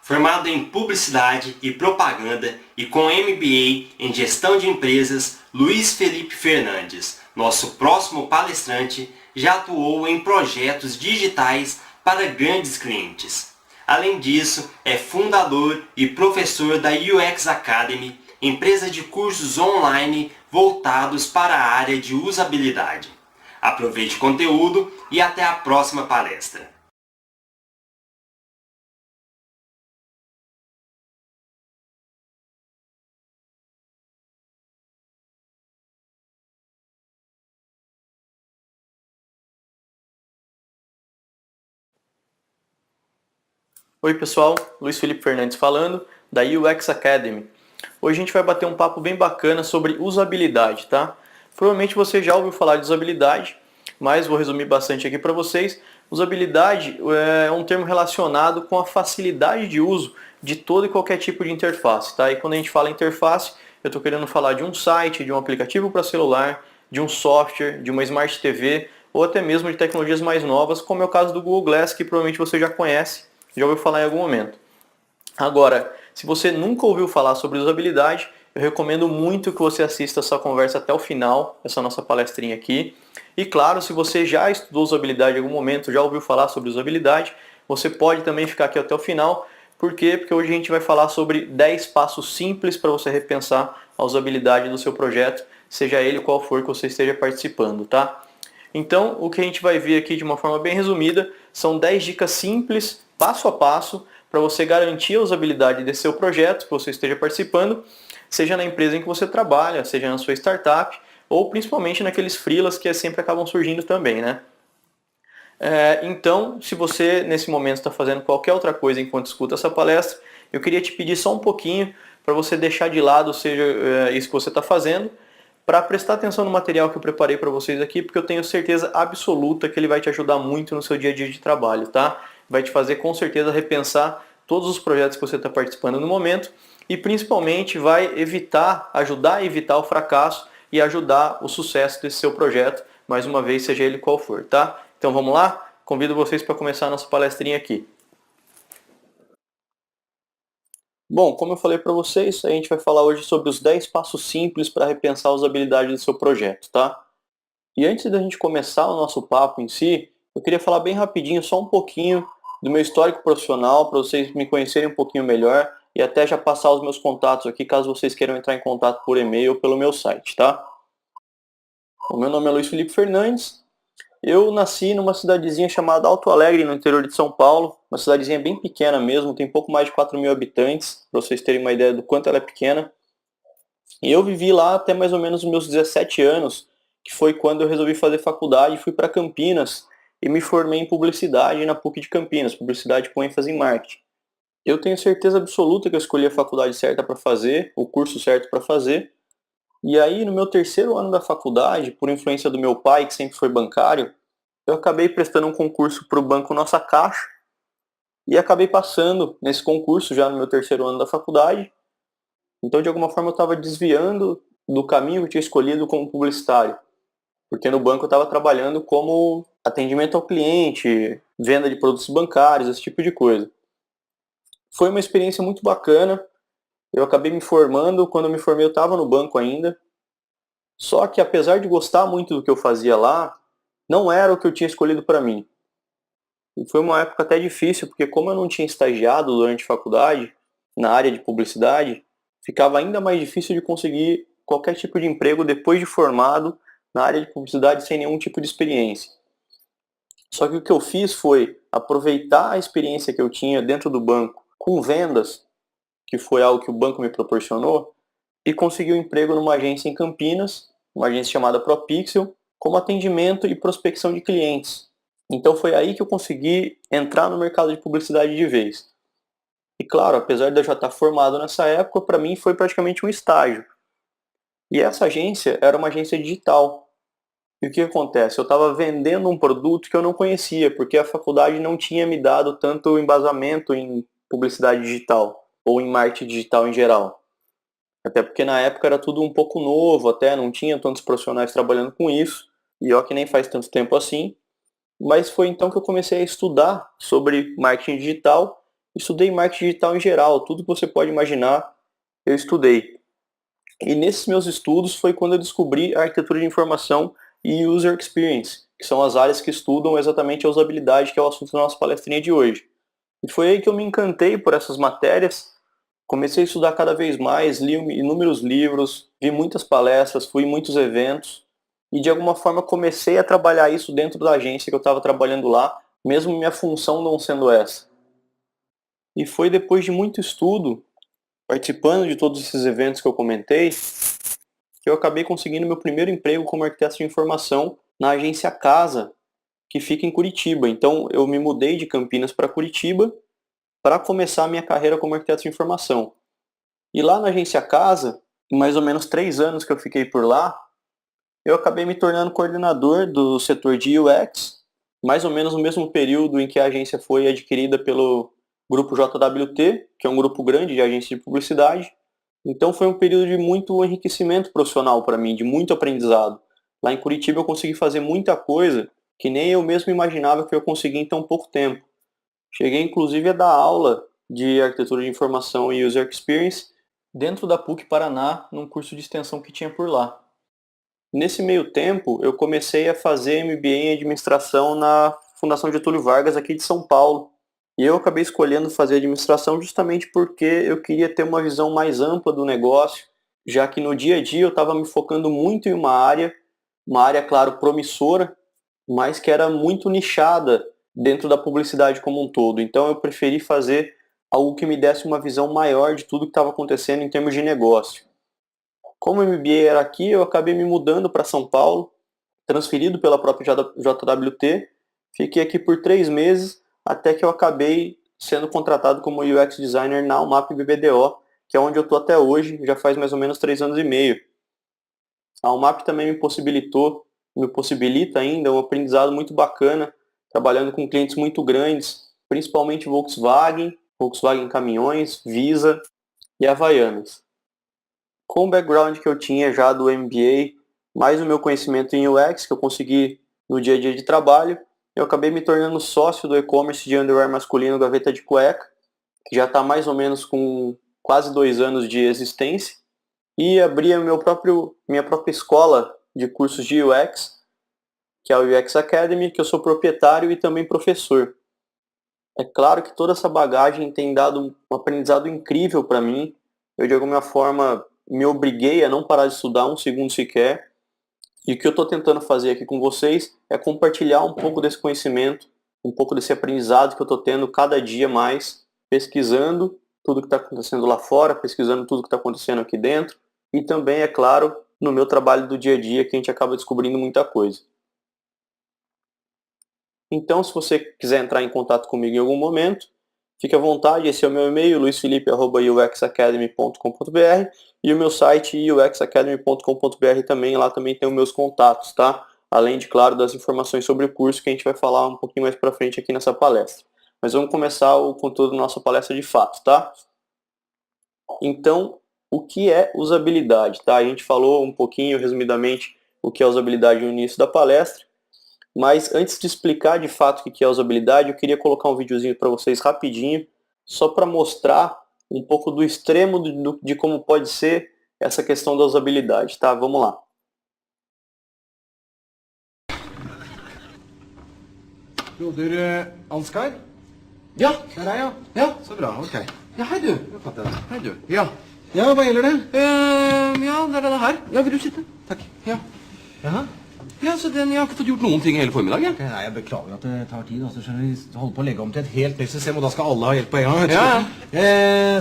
Formado em Publicidade e Propaganda e com MBA em Gestão de Empresas, Luiz Felipe Fernandes, nosso próximo palestrante, já atuou em projetos digitais para grandes clientes. Além disso, é fundador e professor da UX Academy, empresa de cursos online voltados para a área de usabilidade. Aproveite o conteúdo e até a próxima palestra. Oi pessoal, Luiz Felipe Fernandes falando, da UX Academy. Hoje a gente vai bater um papo bem bacana sobre usabilidade, tá? Provavelmente você já ouviu falar de usabilidade, mas vou resumir bastante aqui para vocês. Usabilidade é um termo relacionado com a facilidade de uso de todo e qualquer tipo de interface, tá? E quando a gente fala interface, eu estou querendo falar de um site, de um aplicativo para celular, de um software, de uma Smart TV, ou até mesmo de tecnologias mais novas, como é o caso do Google Glass, que provavelmente você já conhece, já ouviu falar em algum momento. Agora, se você nunca ouviu falar sobre usabilidade, eu recomendo muito que você assista essa conversa até o final, essa nossa palestrinha aqui. E claro, se você já estudou usabilidade em algum momento, já ouviu falar sobre usabilidade, você pode também ficar aqui até o final. Por quê? Porque hoje a gente vai falar sobre 10 passos simples para você repensar a usabilidade do seu projeto, seja ele qual for que você esteja participando, tá? Então, o que a gente vai ver aqui de uma forma bem resumida são 10 dicas simples, passo a passo, para você garantir a usabilidade desse seu projeto que você esteja participando, seja na empresa em que você trabalha, seja na sua startup, ou principalmente naqueles freelas que sempre acabam surgindo também, né? Então, se você nesse momento está fazendo qualquer outra coisa enquanto escuta essa palestra, eu queria te pedir só um pouquinho para você deixar de lado, seja isso que você está fazendo, para prestar atenção no material que eu preparei para vocês aqui, porque eu tenho certeza absoluta que ele vai te ajudar muito no seu dia a dia de trabalho, tá? Vai te fazer com certeza repensar todos os projetos que você está participando no momento e principalmente vai ajudar a evitar o fracasso e ajudar o sucesso desse seu projeto, mais uma vez, seja ele qual for, tá? Então vamos lá? Convido vocês para começar a nossa palestrinha aqui. Bom, como eu falei para vocês, a gente vai falar hoje sobre os 10 passos simples para repensar a usabilidade do seu projeto, tá? E antes da gente começar o nosso papo em si, eu queria falar bem rapidinho, só um pouquinho do meu histórico profissional, para vocês me conhecerem um pouquinho melhor e até já passar os meus contatos aqui, caso vocês queiram entrar em contato por e-mail ou pelo meu site, tá? O meu nome é Luiz Felipe Fernandes. Eu nasci numa cidadezinha chamada Alto Alegre, no interior de São Paulo, uma cidadezinha bem pequena mesmo, tem pouco mais de 4.000 habitantes, para vocês terem uma ideia do quanto ela é pequena. E eu vivi lá até mais ou menos os meus 17 anos, que foi quando eu resolvi fazer faculdade e fui para Campinas e me formei em publicidade na PUC de Campinas, publicidade com ênfase em marketing. Eu tenho certeza absoluta que eu escolhi a faculdade certa para fazer, o curso certo para fazer. E aí, no meu terceiro ano da faculdade, por influência do meu pai, que sempre foi bancário, eu acabei prestando um concurso para o Banco Nossa Caixa e acabei passando nesse concurso já no meu terceiro ano da faculdade. Então, de alguma forma, eu estava desviando do caminho que eu tinha escolhido como publicitário, porque no banco eu estava trabalhando como atendimento ao cliente, venda de produtos bancários, esse tipo de coisa. Foi uma experiência muito bacana. Eu acabei me formando, quando eu me formei eu estava no banco ainda. Só que apesar de gostar muito do que eu fazia lá, não era o que eu tinha escolhido para mim. E foi uma época até difícil, porque como eu não tinha estagiado durante a faculdade, na área de publicidade, ficava ainda mais difícil de conseguir qualquer tipo de emprego depois de formado na área de publicidade sem nenhum tipo de experiência. Só que o que eu fiz foi aproveitar a experiência que eu tinha dentro do banco com vendas, que foi algo que o banco me proporcionou, e consegui um emprego numa agência em Campinas, uma agência chamada ProPixel, como atendimento e prospecção de clientes. Então foi aí que eu consegui entrar no mercado de publicidade de vez. E claro, apesar de eu já estar formado nessa época, para mim foi praticamente um estágio. E essa agência era uma agência digital. E o que acontece? Eu estava vendendo um produto que eu não conhecia, porque a faculdade não tinha me dado tanto embasamento em publicidade digital, ou em marketing digital em geral. Até porque na época era tudo um pouco novo, até não tinha tantos profissionais trabalhando com isso, e ó que nem faz tanto tempo assim. Mas foi então que eu comecei a estudar sobre marketing digital Estudei marketing digital em geral, tudo que você pode imaginar, eu estudei. E nesses meus estudos foi quando eu descobri a arquitetura de informação e User Experience, que são as áreas que estudam exatamente a usabilidade, que é o assunto da nossa palestrinha de hoje. E foi aí que eu me encantei por essas matérias, comecei a estudar cada vez mais, li inúmeros livros, vi muitas palestras, fui em muitos eventos, e de alguma forma comecei a trabalhar isso dentro da agência que eu estava trabalhando lá, mesmo minha função não sendo essa. E foi depois de muito estudo, participando de todos esses eventos que eu comentei, que eu acabei conseguindo meu primeiro emprego como arquiteto de informação na agência Casa, que fica em Curitiba. Então eu me mudei de Campinas para Curitiba para começar a minha carreira como arquiteto de informação. E lá na agência Casa, em mais ou menos 3 anos que eu fiquei por lá, eu acabei me tornando coordenador do setor de UX, mais ou menos no mesmo período em que a agência foi adquirida pelo grupo JWT, que é um grupo grande de agência de publicidade. Então foi um período de muito enriquecimento profissional para mim, de muito aprendizado. Lá em Curitiba eu consegui fazer muita coisa que nem eu mesmo imaginava que eu conseguia em tão pouco tempo. Cheguei inclusive a dar aula de arquitetura de informação e User Experience dentro da PUC Paraná, num curso de extensão que tinha por lá. Nesse meio tempo, eu comecei a fazer MBA em administração na Fundação Getúlio Vargas aqui de São Paulo. E eu acabei escolhendo fazer administração justamente porque eu queria ter uma visão mais ampla do negócio, já que no dia a dia eu estava me focando muito em uma área, claro, promissora, mas que era muito nichada dentro da publicidade como um todo. Então eu preferi fazer algo que me desse uma visão maior de tudo que estava acontecendo em termos de negócio. Como o MBA era aqui, eu acabei me mudando para São Paulo, transferido pela própria JWT, fiquei aqui por 3 meses, até que eu acabei sendo contratado como UX Designer na UMAP BBDO, que é onde eu estou até hoje, já faz mais ou menos 3 anos e meio. A UMAP também me possibilita ainda um aprendizado muito bacana, trabalhando com clientes muito grandes, principalmente Volkswagen Caminhões, Visa e Havaianas. Com o background que eu tinha já do MBA, mais o meu conhecimento em UX, que eu consegui no dia a dia de trabalho, eu acabei me tornando sócio do e-commerce de underwear masculino Gaveta de Cueca, que já está mais ou menos com quase 2 anos de existência, e abri minha própria escola de cursos de UX, que é o UX Academy, que eu sou proprietário e também professor. É claro que toda essa bagagem tem dado um aprendizado incrível para mim. Eu, de alguma forma, me obriguei a não parar de estudar um segundo sequer. E o que eu estou tentando fazer aqui com vocês é compartilhar um pouco desse conhecimento, um pouco desse aprendizado que eu estou tendo cada dia mais, pesquisando tudo que está acontecendo lá fora, pesquisando tudo que está acontecendo aqui dentro. E também, é claro, no meu trabalho do dia a dia, que a gente acaba descobrindo muita coisa. Então, se você quiser entrar em contato comigo em algum momento, fique à vontade, esse é o meu e-mail, luisfelipe@uxacademy.com.br, e o meu site, uxacademy.com.br também, lá também tem os meus contatos, tá? Além de, claro, das informações sobre o curso que a gente vai falar um pouquinho mais pra frente aqui nessa palestra. Mas vamos começar o conteúdo da nossa palestra de fato, tá? Então, o que é usabilidade, tá? A gente falou um pouquinho, resumidamente, o que é usabilidade no início da palestra, mas antes de explicar de fato o que é usabilidade, eu queria colocar um videozinho para vocês rapidinho, só para mostrar um pouco do extremo de como pode ser essa questão da usabilidade, tá? Vamos lá. Broder Ansgar? Ja, det er deg, ja. Ja, så bra, ok. Ja, hei du. Hei du. Ja. Ja, hva gjelder det? Ja, det er denne her. Ja, vil du sitte? Takk. Ja. Jaha. Ja, så jeg har ikke fått gjort noen ting hele formiddag, ja. Nei, jeg beklager at det tar tid, altså, skjønner vi holder på å legge om til et helt nytt system, og da skal alle ha hjelp på en gang, vet du. Ja.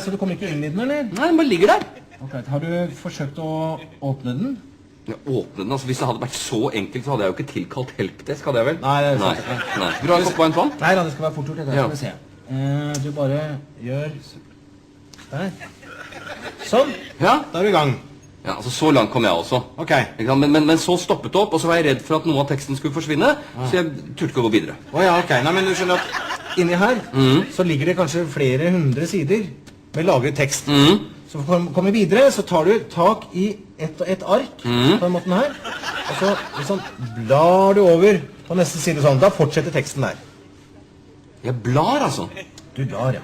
Så du kommer ikke inn i den, eller? Nei, den bare ligger der. Ok, har du forsøkt å åpne den? Ja, åpne den, altså hvis det hadde vært så enkelt, så hadde jeg jo ikke tilkalt helpdesk, hadde jeg vel? Nei, det er sant. Nei. Vil du ha en kopp vann? Nei, da, det skal være fort gjort, det skal vi se. Du bare gjør der. Sånn. Ja, da er vi i gang. Ja, altså så langt kom jeg også. Ok. Men så stoppet det opp, og så var jeg redd for at noe av teksten skulle forsvinne, så jeg turte ikke å gå videre. Åja, ok. Nei, men du skjønner at inni her, så ligger det kanskje flere 100 sider med lagret tekst. Så for å komme videre, så tar du tak i et ark på den måten her, og så liksom blar du over på neste side sånn. Da fortsetter teksten der. Jeg blar, altså? Du blar, ja.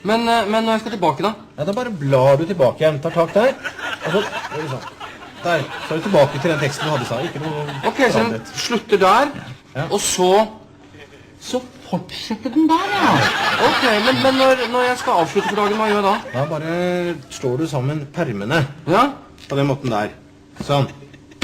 Men når jeg skal tilbake da? Ja, da bare blar du tilbake igjen. Tar tak der. Og så, sånn. Der. Så er du tilbake til den teksten du hadde i stad. Ikke noe Ok, så den forandret. slutter der, Ja. og så fortsetter den der, ja. Ok, men når jeg skal avslutte for dagen, hva gjør jeg da? Da bare slår du sammen permene Ja? på den måten der. Sånn.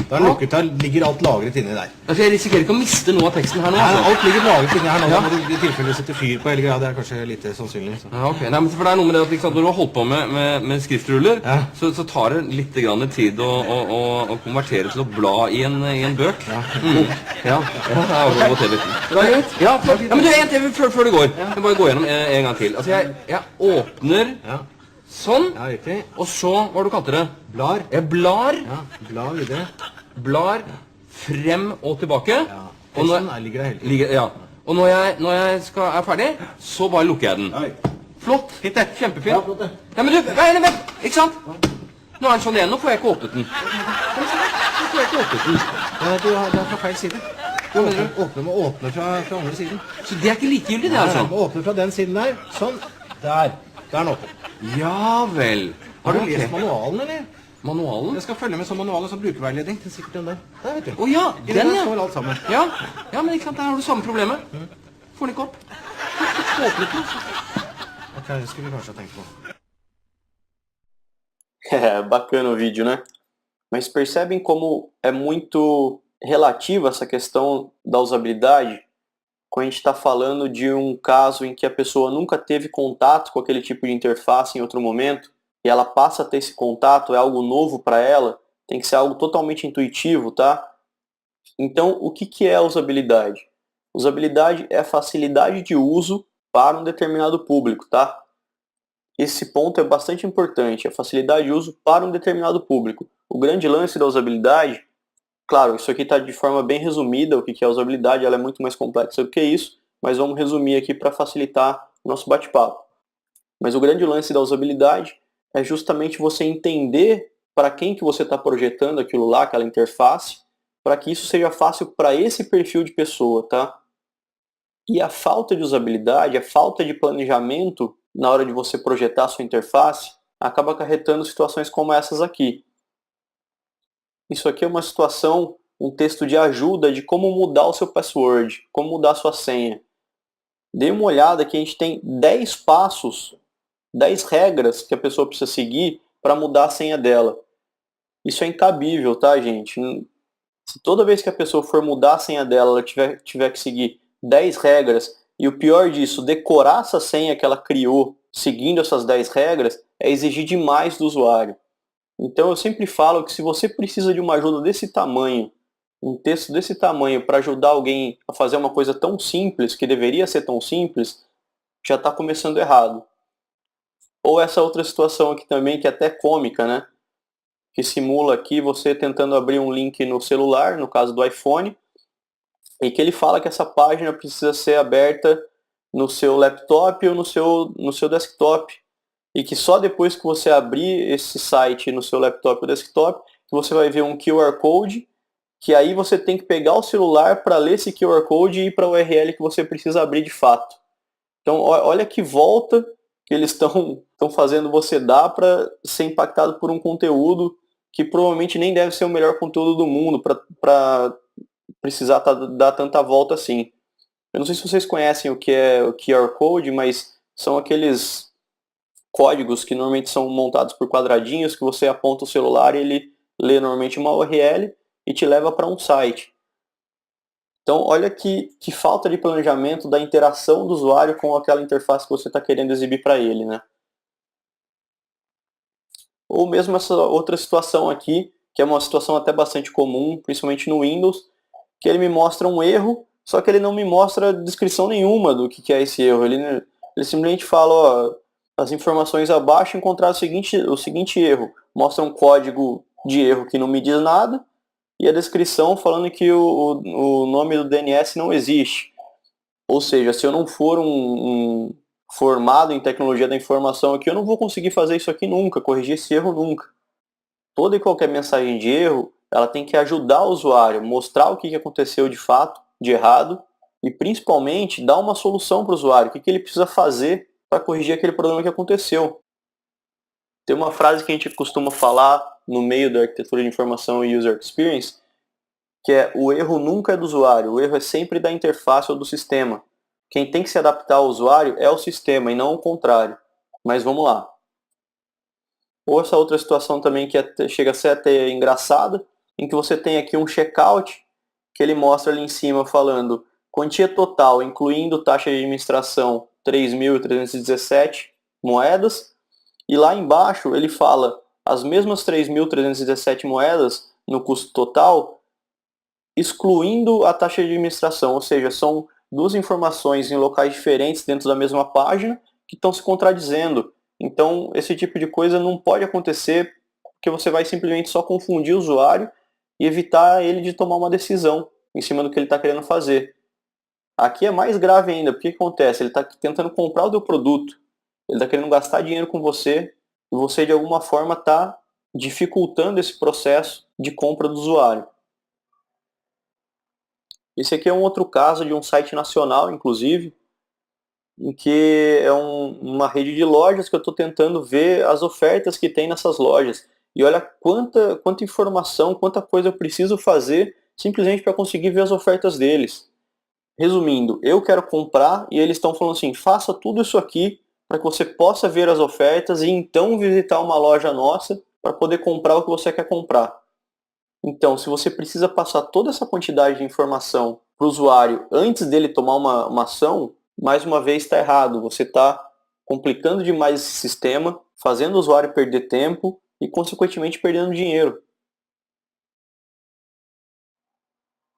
Da er den lukket, der ligger alt lagret inni der. Altså, jeg risikerer ikke å miste noe av teksten her nå, Nei, altså. alt ligger lagret inni her nå. Ja. Da må du i tilfelle sette fyr på hele greia. Det er kanskje lite sannsynlig. Så. Ja, ok. Nei, men for det er noe med det at liksom, når du har holdt på med skriftruller, Ja. så tar det litt grann tid å konvertere til å bla i en bøk. Ja. Ja, jeg må til litt. Det er greit. Ja, flott. Ja, men du, en til før du går. Jeg bare gå gjennom en gang til. Altså, jeg åpner Ja. sånn, Ja, riktig. og så, hva du kalte det? Blar. Jeg blar, Ja, blar videre. blar frem og tilbake. Ja. Og når, Teksten ligger der hele tiden. ja. Og når jeg er ferdig, så bare lukker jeg den. Oi. Flott. Fint det. Kjempefint. Ja, flott det. Ja, men du, vent, ikke sant? Nå er den sånn igjen, nå får jeg ikke åpnet den. Nå får jeg ikke åpnet den. Ja, det er fra feil side. Hva mener du? Må åpne fra andre siden. Så det er ikke likegyldig, det, Du altså? må åpne fra den siden der. Sånn. Der. Der er den åpen. Ja vel. Har du Ok. lest manualen, eller? Manualen? Jeg skal følge med som manual og som brukerveiledning. Det er sikkert den der. Der, vet du. Å ja, I den, der ja. står alt sammen. Ja, men ikke sant, der har du samme problemet. Får den ikke opp. Åpnet den. Ok, det skulle vi kanskje ha tenkt på. É bacana o vídeo, né? Mas percebem como é muito relativa essa questão da usabilidade quando a gente está falando de um caso em que a pessoa nunca teve contato com aquele tipo de interface em outro momento e ela passa a ter esse contato, é algo novo para ela, tem que ser algo totalmente intuitivo, tá? Então, o que é a usabilidade? Usabilidade é a facilidade de uso para um determinado público, tá? Esse ponto é bastante importante, a facilidade de uso para um determinado público. O grande lance da usabilidade, claro, isso aqui está de forma bem resumida, o que é a usabilidade, ela é muito mais complexa do que isso, mas vamos resumir aqui para facilitar o nosso bate-papo. Mas o grande lance da usabilidade é justamente você entender para quem que você está projetando aquilo lá, aquela interface, para que isso seja fácil para esse perfil de pessoa, tá? E a falta de usabilidade, a falta de planejamento na hora de você projetar a sua interface, acaba acarretando situações como essas aqui. Isso aqui é uma situação, um texto de ajuda de como mudar o seu password, como mudar a sua senha. Dê uma olhada que a gente tem 10 passos, 10 regras que a pessoa precisa seguir para mudar a senha dela. Isso é incabível, tá, gente? Se toda vez que a pessoa for mudar a senha dela, ela tiver que seguir 10 regras, e o pior disso, decorar essa senha que ela criou seguindo essas 10 regras, é exigir demais do usuário. Então eu sempre falo que se você precisa de uma ajuda desse tamanho, um texto desse tamanho para ajudar alguém a fazer uma coisa tão simples, que deveria ser tão simples, já está começando errado. Ou essa outra situação aqui também, que é até cômica, né? Que simula aqui você tentando abrir um link no celular, no caso do iPhone, e que ele fala que essa página precisa ser aberta no seu laptop ou no seu desktop. E que só depois que você abrir esse site no seu laptop ou desktop, que você vai ver um QR Code, que aí você tem que pegar o celular para ler esse QR Code e ir para a URL que você precisa abrir de fato. Então olha que volta que eles estão fazendo você dar para ser impactado por um conteúdo que provavelmente nem deve ser o melhor conteúdo do mundo para precisar dar tanta volta assim. Eu não sei se vocês conhecem o que é o QR Code, mas são aqueles códigos que normalmente são montados por quadradinhos que você aponta o celular e ele lê normalmente uma URL e te leva para um site. Então olha que falta de planejamento da interação do usuário com aquela interface que você está querendo exibir para ele, né? Ou mesmo essa outra situação aqui, que é uma situação até bastante comum, principalmente no Windows, que ele me mostra um erro, só que ele não me mostra descrição nenhuma do que é esse erro. Ele simplesmente fala, ó, as informações abaixo encontraram o seguinte erro. Mostra um código de erro que não me diz nada, e a descrição falando que o nome do DNS não existe. Ou seja, se eu não for um formado em tecnologia da informação aqui, eu não vou conseguir fazer isso aqui nunca, corrigir esse erro nunca. Toda e qualquer mensagem de erro, ela tem que ajudar o usuário, mostrar o que aconteceu de fato, de errado, e principalmente dar uma solução para o usuário, o que ele precisa fazer para corrigir aquele problema que aconteceu. Tem uma frase que a gente costuma falar no meio da arquitetura de informação e user experience, que é: o erro nunca é do usuário, o erro é sempre da interface ou do sistema. Quem tem que se adaptar ao usuário é o sistema e não o contrário. Mas vamos lá. Ou essa outra situação também que chega a ser até engraçada, em que você tem aqui um checkout, que ele mostra ali em cima falando quantia total, incluindo taxa de administração, 3.317 moedas, e lá embaixo ele fala as mesmas 3.317 moedas no custo total, excluindo a taxa de administração, ou seja, são duas informações em locais diferentes dentro da mesma página que estão se contradizendo. Então, esse tipo de coisa não pode acontecer, porque você vai simplesmente só confundir o usuário e evitar ele de tomar uma decisão em cima do que ele está querendo fazer. Aqui é mais grave ainda, porque o que acontece? Ele está tentando comprar o teu produto, ele está querendo gastar dinheiro com você, e você de alguma forma está dificultando esse processo de compra do usuário. Esse aqui é um outro caso de um site nacional, inclusive, em que é uma rede de lojas que eu estou tentando ver as ofertas que tem nessas lojas. E olha quanta informação, quanta coisa eu preciso fazer simplesmente para conseguir ver as ofertas deles. Resumindo, eu quero comprar e eles estão falando assim: faça tudo isso aqui para que você possa ver as ofertas e então visitar uma loja nossa para poder comprar o que você quer comprar. Então, se você precisa passar toda essa quantidade de informação para o usuário antes dele tomar uma ação, mais uma vez está errado. Você está complicando demais esse sistema, fazendo o usuário perder tempo e, consequentemente, perdendo dinheiro.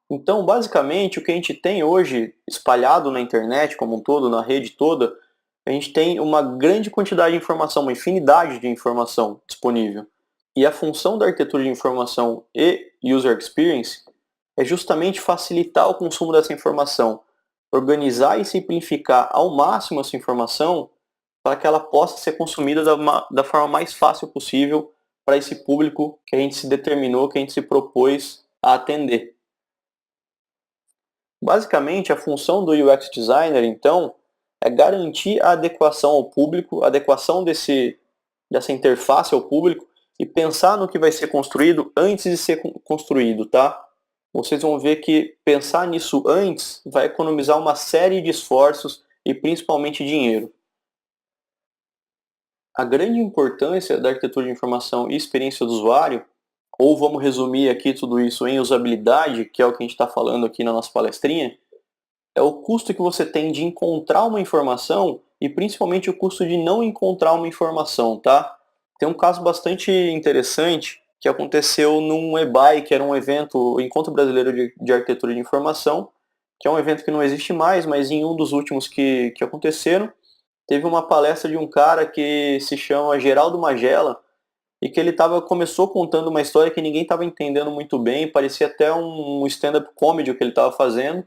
Então, basicamente, o que a gente tem hoje espalhado na internet como um todo, na rede toda, a gente tem uma grande quantidade de informação, uma infinidade de informação disponível. E a função da arquitetura de informação e user experience é justamente facilitar o consumo dessa informação, organizar e simplificar ao máximo essa informação para que ela possa ser consumida da forma mais fácil possível para esse público que a gente se determinou, que a gente se propôs a atender. Basicamente, a função do UX Designer, então, é garantir a adequação ao público, a adequação dessa interface ao público e pensar no que vai ser construído antes de ser construído, tá? Vocês vão ver que pensar nisso antes vai economizar uma série de esforços e principalmente dinheiro. A grande importância da arquitetura de informação e experiência do usuário, ou vamos resumir aqui tudo isso em usabilidade, que é o que a gente está falando aqui na nossa palestrinha, é o custo que você tem de encontrar uma informação e principalmente o custo de não encontrar uma informação, tá? Tem um caso bastante interessante que aconteceu num EBAI, que era um evento, o Encontro Brasileiro de Arquitetura de Informação, que é um evento que não existe mais, mas em um dos últimos que aconteceram, teve uma palestra de um cara que se chama Geraldo Magela, e que ele começou contando uma história que ninguém estava entendendo muito bem, parecia até um stand-up comedy o que ele estava fazendo,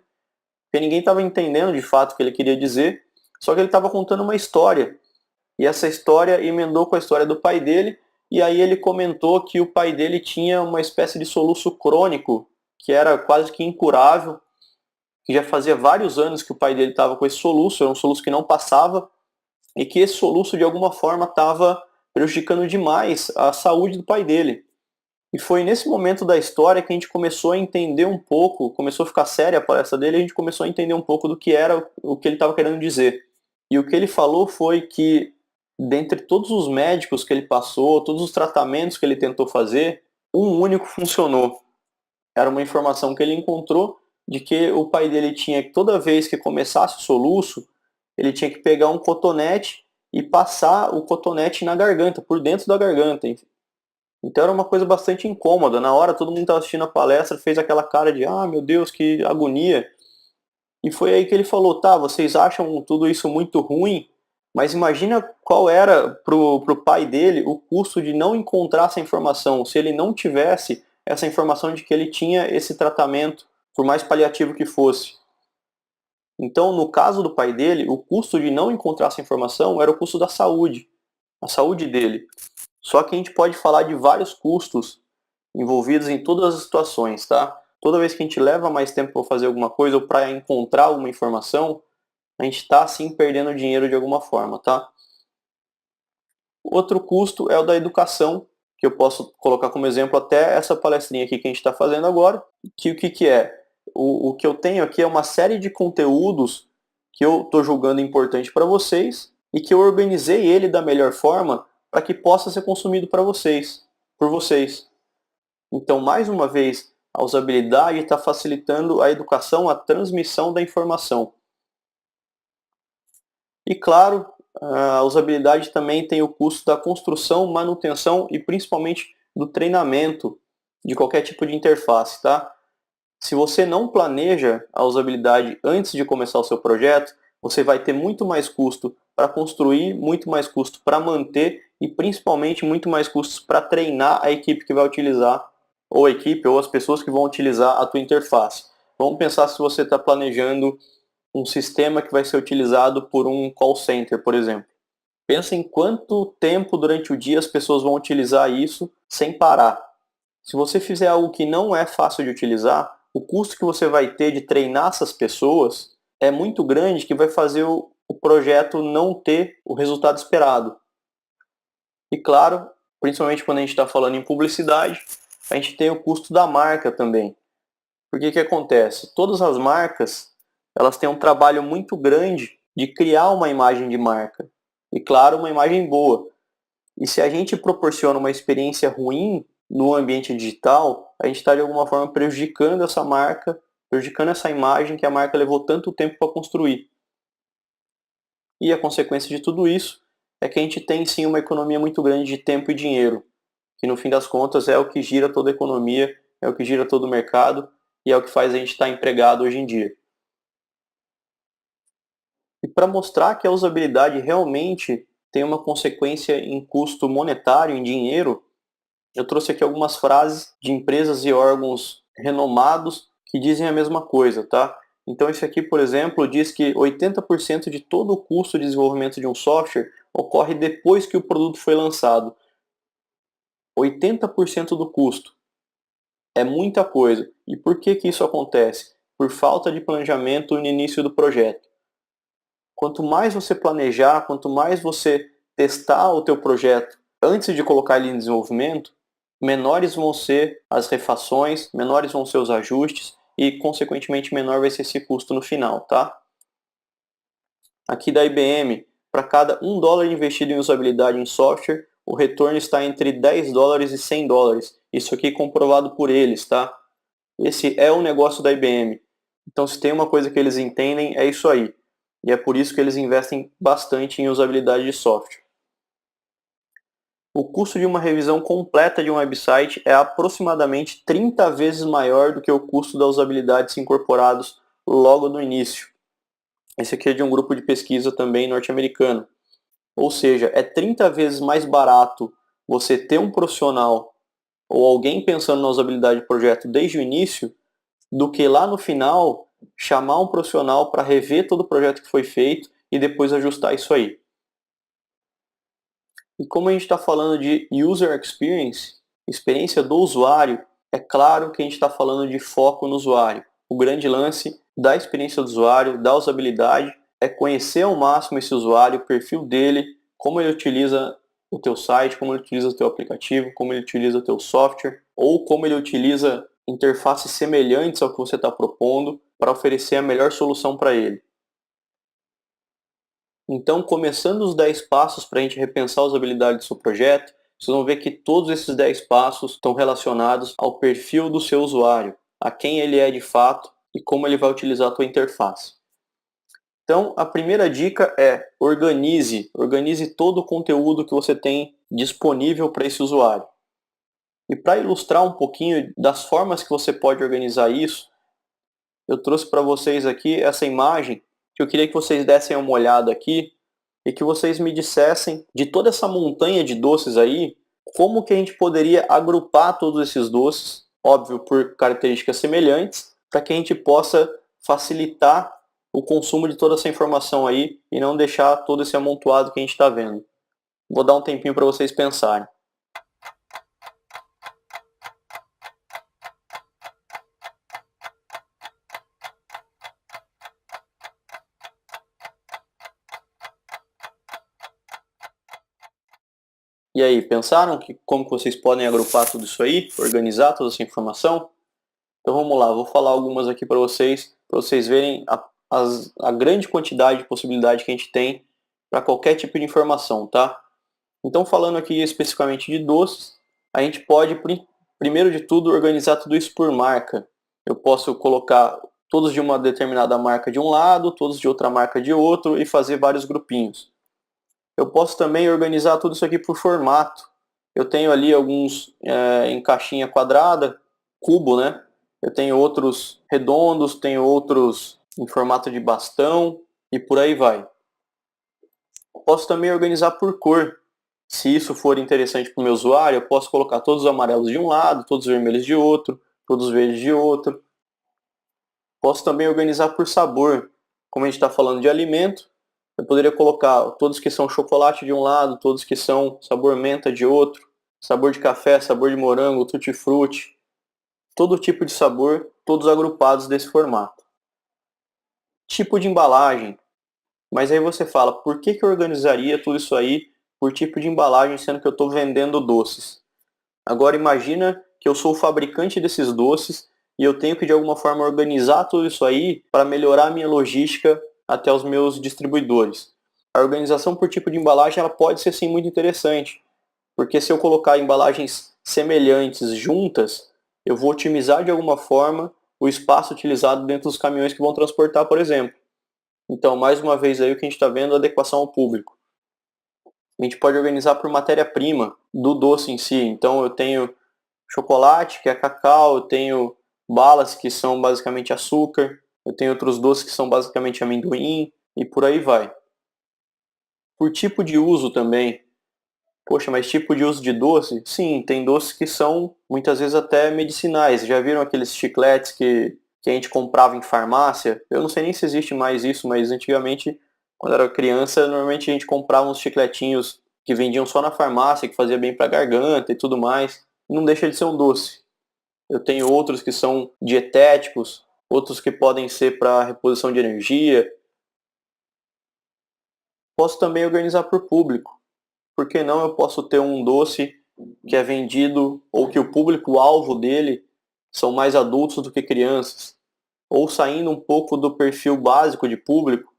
porque ninguém estava entendendo de fato o que ele queria dizer, só que ele estava contando uma história. E essa história emendou com a história do pai dele, e aí ele comentou que o pai dele tinha uma espécie de soluço crônico, que era quase que incurável, que já fazia vários anos que o pai dele estava com esse soluço, era um soluço que não passava, e que esse soluço de alguma forma estava prejudicando demais a saúde do pai dele. E foi nesse momento da história que a gente começou a entender um pouco, começou a ficar séria a palestra dele, e a gente começou a entender um pouco do que era o que ele estava querendo dizer. E o que ele falou foi que, dentre todos os médicos que ele passou, todos os tratamentos que ele tentou fazer, um único funcionou. Era uma informação que ele encontrou de que o pai dele tinha que, toda vez que começasse o soluço, ele tinha que pegar um cotonete e passar o cotonete na garganta, por dentro da garganta. Então era uma coisa bastante incômoda. Na hora todo mundo estava assistindo a palestra, fez aquela cara de meu Deus, que agonia. E foi aí que ele falou: tá, vocês acham tudo isso muito ruim, mas imagina qual era pro pai dele o custo de não encontrar essa informação, se ele não tivesse essa informação de que ele tinha esse tratamento, por mais paliativo que fosse. Então, no caso do pai dele, o custo de não encontrar essa informação era o custo da saúde, a saúde dele. Só que a gente pode falar de vários custos envolvidos em todas as situações, tá? Toda vez que a gente leva mais tempo para fazer alguma coisa ou para encontrar alguma informação, a gente está sim perdendo dinheiro de alguma forma, tá? Outro custo é o da educação, que eu posso colocar como exemplo até essa palestrinha aqui que a gente está fazendo agora, que o que é? O que eu tenho aqui é uma série de conteúdos que eu estou julgando importante para vocês e que eu organizei ele da melhor forma para que possa ser consumido para vocês, por vocês. Então, mais uma vez, a usabilidade está facilitando a educação, a transmissão da informação. E claro, a usabilidade também tem o custo da construção, manutenção e principalmente do treinamento de qualquer tipo de interface, tá? Se você não planeja a usabilidade antes de começar o seu projeto, você vai ter muito mais custo para construir, muito mais custo para manter e principalmente muito mais custos para treinar a equipe que vai utilizar, ou a equipe ou as pessoas que vão utilizar a tua interface. Vamos pensar se você está planejando um sistema que vai ser utilizado por um call center, por exemplo. Pensa em quanto tempo durante o dia as pessoas vão utilizar isso sem parar. Se você fizer algo que não é fácil de utilizar, o custo que você vai ter de treinar essas pessoas é muito grande, que vai fazer o projeto não ter o resultado esperado. E claro, principalmente quando a gente está falando em publicidade, a gente tem o custo da marca também. Porque que acontece? Todas as marcas, elas têm um trabalho muito grande de criar uma imagem de marca. E claro, uma imagem boa. E se a gente proporciona uma experiência ruim no ambiente digital, a gente está de alguma forma prejudicando essa marca, prejudicando essa imagem que a marca levou tanto tempo para construir. E a consequência de tudo isso é que a gente tem sim uma economia muito grande de tempo e dinheiro, que no fim das contas é o que gira toda a economia, é o que gira todo o mercado e é o que faz a gente estar empregado hoje em dia. E para mostrar que a usabilidade realmente tem uma consequência em custo monetário, em dinheiro, eu trouxe aqui algumas frases de empresas e órgãos renomados que dizem a mesma coisa, tá? Então esse aqui, por exemplo, diz que 80% de todo o custo de desenvolvimento de um software ocorre depois que o produto foi lançado. 80% do custo. É muita coisa. E por que isso acontece? Por falta de planejamento no início do projeto. Quanto mais você planejar, quanto mais você testar o teu projeto antes de colocar ele em desenvolvimento, menores vão ser as refações, menores vão ser os ajustes e, consequentemente, menor vai ser esse custo no final, tá? Aqui da IBM, para cada $1 investido em usabilidade em software, o retorno está entre $10 e $100. Isso aqui comprovado por eles, tá? Esse é o negócio da IBM. Então, se tem uma coisa que eles entendem, é isso aí. E é por isso que eles investem bastante em usabilidade de software. O custo de uma revisão completa de um website é aproximadamente 30 vezes maior do que o custo da usabilidade se incorporados logo no início. Esse aqui é de um grupo de pesquisa também norte-americano. Ou seja, é 30 vezes mais barato você ter um profissional ou alguém pensando na usabilidade do projeto desde o início do que lá no final chamar um profissional para rever todo o projeto que foi feito e depois ajustar isso aí. E como a gente está falando de User Experience, experiência do usuário, é claro que a gente está falando de foco no usuário. O grande lance da experiência do usuário, da usabilidade, é conhecer ao máximo esse usuário, o perfil dele, como ele utiliza o teu site, como ele utiliza o teu aplicativo, como ele utiliza o teu software, ou como ele utiliza interfaces semelhantes ao que você está propondo para oferecer a melhor solução para ele. Então, começando os 10 passos para a gente repensar a usabilidade do seu projeto, vocês vão ver que todos esses 10 passos estão relacionados ao perfil do seu usuário, a quem ele é de fato e como ele vai utilizar a tua interface. Então, a primeira dica é organize todo o conteúdo que você tem disponível para esse usuário. E para ilustrar um pouquinho das formas que você pode organizar isso, eu trouxe para vocês aqui essa imagem que eu queria que vocês dessem uma olhada aqui e que vocês me dissessem de toda essa montanha de doces aí, como que a gente poderia agrupar todos esses doces, óbvio por características semelhantes, para que a gente possa facilitar o consumo de toda essa informação aí e não deixar todo esse amontoado que a gente está vendo. Vou dar um tempinho para vocês pensarem. E aí, pensaram como que vocês podem agrupar tudo isso aí, organizar toda essa informação? Então vamos lá, vou falar algumas aqui para vocês verem a grande quantidade de possibilidade que a gente tem para qualquer tipo de informação, tá? Então falando aqui especificamente de doces, a gente pode, primeiro de tudo, organizar tudo isso por marca. Eu posso colocar todos de uma determinada marca de um lado, todos de outra marca de outro e fazer vários grupinhos. Eu posso também organizar tudo isso aqui por formato. Eu tenho ali alguns em caixinha quadrada, cubo, né? Eu tenho outros redondos, tenho outros em formato de bastão e por aí vai. Posso também organizar por cor. Se isso for interessante para o meu usuário, eu posso colocar todos os amarelos de um lado, todos os vermelhos de outro, todos os verdes de outro. Posso também organizar por sabor. Como a gente está falando de alimento, eu poderia colocar todos que são chocolate de um lado, todos que são sabor menta de outro, sabor de café, sabor de morango, tutti-frutti, todo tipo de sabor, todos agrupados desse formato. Tipo de embalagem. Mas aí você fala, por que eu organizaria tudo isso aí por tipo de embalagem, sendo que eu estou vendendo doces? Agora imagina que eu sou o fabricante desses doces e eu tenho que de alguma forma organizar tudo isso aí para melhorar a minha logística até os meus distribuidores. A organização por tipo de embalagem ela pode ser sim muito interessante, porque se eu colocar embalagens semelhantes juntas, eu vou otimizar de alguma forma o espaço utilizado dentro dos caminhões que vão transportar, por exemplo. Então, mais uma vez aí o que a gente está vendo é adequação ao público. A gente pode organizar por matéria-prima do doce em si. Então eu tenho chocolate, que é cacau, eu tenho balas, que são basicamente açúcar, eu tenho outros doces que são basicamente amendoim, e por aí vai. Por tipo de uso também. Poxa, mas tipo de uso de doce? Sim, tem doces que são muitas vezes até medicinais. Já viram aqueles chicletes que a gente comprava em farmácia? Eu não sei nem se existe mais isso, mas antigamente, quando eu era criança, normalmente a gente comprava uns chicletinhos que vendiam só na farmácia, que fazia bem para a garganta e tudo mais. Não deixa de ser um doce. Eu tenho outros que são dietéticos, outros que podem ser para reposição de energia. Posso também organizar por público. Por que não eu posso ter um doce que é vendido ou que o público-alvo dele são mais adultos do que crianças? Ou saindo um pouco do perfil básico de público,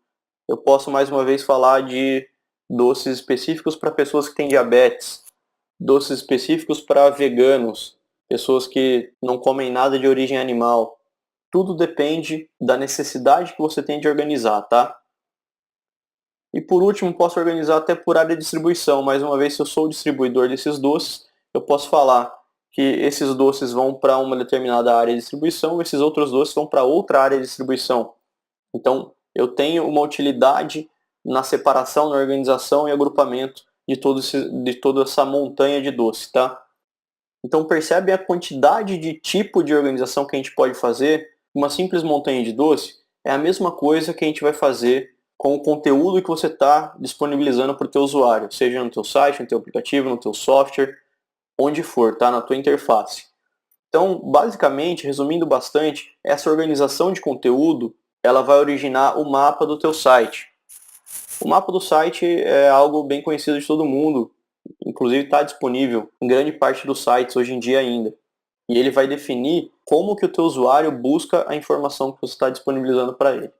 eu posso mais uma vez falar de doces específicos para pessoas que têm diabetes, doces específicos para veganos, pessoas que não comem nada de origem animal. Tudo depende da necessidade que você tem de organizar, tá? E por último, posso organizar até por área de distribuição. Mais uma vez, se eu sou o distribuidor desses doces, eu posso falar que esses doces vão para uma determinada área de distribuição, esses outros doces vão para outra área de distribuição. Então, eu tenho uma utilidade na separação, na organização e agrupamento de toda essa montanha de doces, tá? Então, percebem a quantidade de tipo de organização que a gente pode fazer? Uma simples montanha de doce é a mesma coisa que a gente vai fazer com o conteúdo que você está disponibilizando para o teu usuário, seja no teu site, no teu aplicativo, no teu software, onde for, tá? Na tua interface. Então, basicamente, resumindo bastante, essa organização de conteúdo, ela vai originar o mapa do teu site. O mapa do site é algo bem conhecido de todo mundo, inclusive está disponível em grande parte dos sites hoje em dia ainda. E ele vai definir como que o teu usuário busca a informação que você está disponibilizando para ele.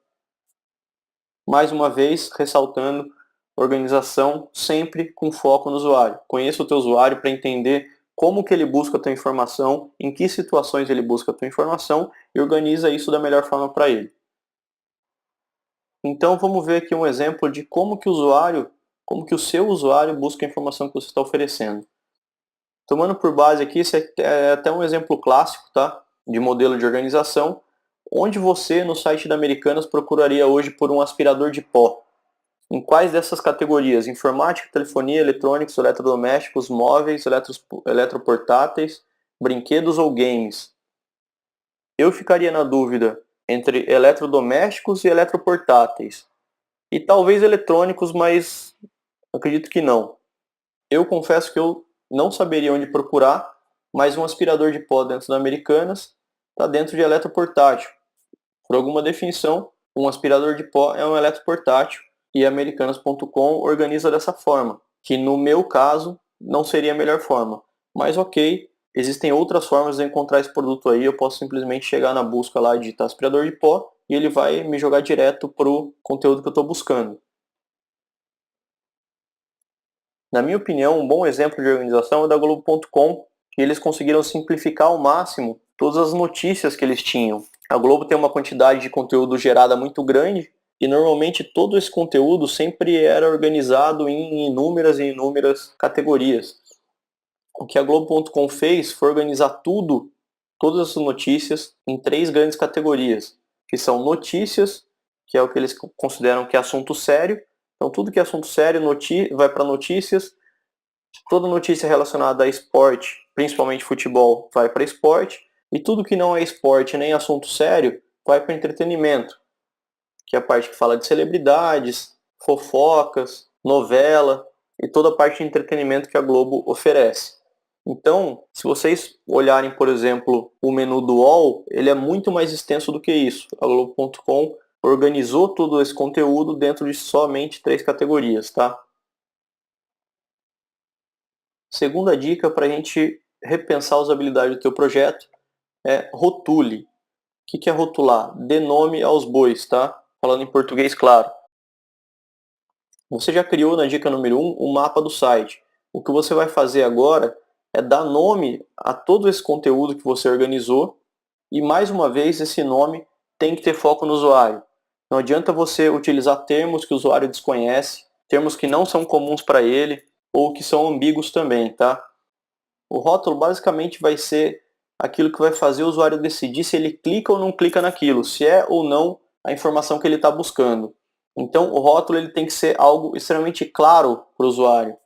Mais uma vez, ressaltando, organização sempre com foco no usuário. Conheça o teu usuário para entender como que ele busca a tua informação, em que situações ele busca a tua informação e organiza isso da melhor forma para ele. Então vamos ver aqui um exemplo de como que o seu usuário busca a informação que você está oferecendo. Tomando por base aqui, esse é até um exemplo clássico, tá? De modelo de organização, onde você no site da Americanas procuraria hoje por um aspirador de pó. Em quais dessas categorias? Informática, telefonia, eletrônicos, eletrodomésticos, móveis, eletroportáteis, brinquedos ou games? Eu ficaria na dúvida entre eletrodomésticos e eletroportáteis. E talvez eletrônicos, mas acredito que não. Eu confesso que eu não saberia onde procurar, mas um aspirador de pó dentro da Americanas está dentro de eletroportátil. Por alguma definição, um aspirador de pó é um eletroportátil e Americanas.com organiza dessa forma, que no meu caso não seria a melhor forma. Mas ok, existem outras formas de encontrar esse produto aí. Eu posso simplesmente chegar na busca lá, digitar aspirador de pó, e ele vai me jogar direto para o conteúdo que eu estou buscando. Na minha opinião, um bom exemplo de organização é da Globo.com, que eles conseguiram simplificar ao máximo todas as notícias que eles tinham. A Globo tem uma quantidade de conteúdo gerada muito grande, e normalmente todo esse conteúdo sempre era organizado em inúmeras e inúmeras categorias. O que a Globo.com fez foi organizar todas essas notícias, em 3 grandes categorias, que são notícias, que é o que eles consideram que é assunto sério. Então tudo que é assunto sério vai para notícias, toda notícia relacionada a esporte, principalmente futebol, vai para esporte, e tudo que não é esporte nem assunto sério vai para entretenimento, que é a parte que fala de celebridades, fofocas, novela e toda a parte de entretenimento que a Globo oferece. Então, se vocês olharem, por exemplo, o menu do UOL, ele é muito mais extenso do que isso. A Globo.com organizou todo esse conteúdo dentro de somente 3 categorias, tá? Segunda dica para a gente repensar a usabilidade do teu projeto é rotule. O que é rotular? Dê nome aos bois, tá? Falando em português, claro. Você já criou na dica número 1 o mapa do site. O que você vai fazer agora é dar nome a todo esse conteúdo que você organizou e, mais uma vez, esse nome tem que ter foco no usuário. Não adianta você utilizar termos que o usuário desconhece, termos que não são comuns para ele ou que são ambíguos também, tá? O rótulo basicamente vai ser aquilo que vai fazer o usuário decidir se ele clica ou não clica naquilo, se é ou não a informação que ele está buscando. Então, o rótulo ele tem que ser algo extremamente claro para o usuário,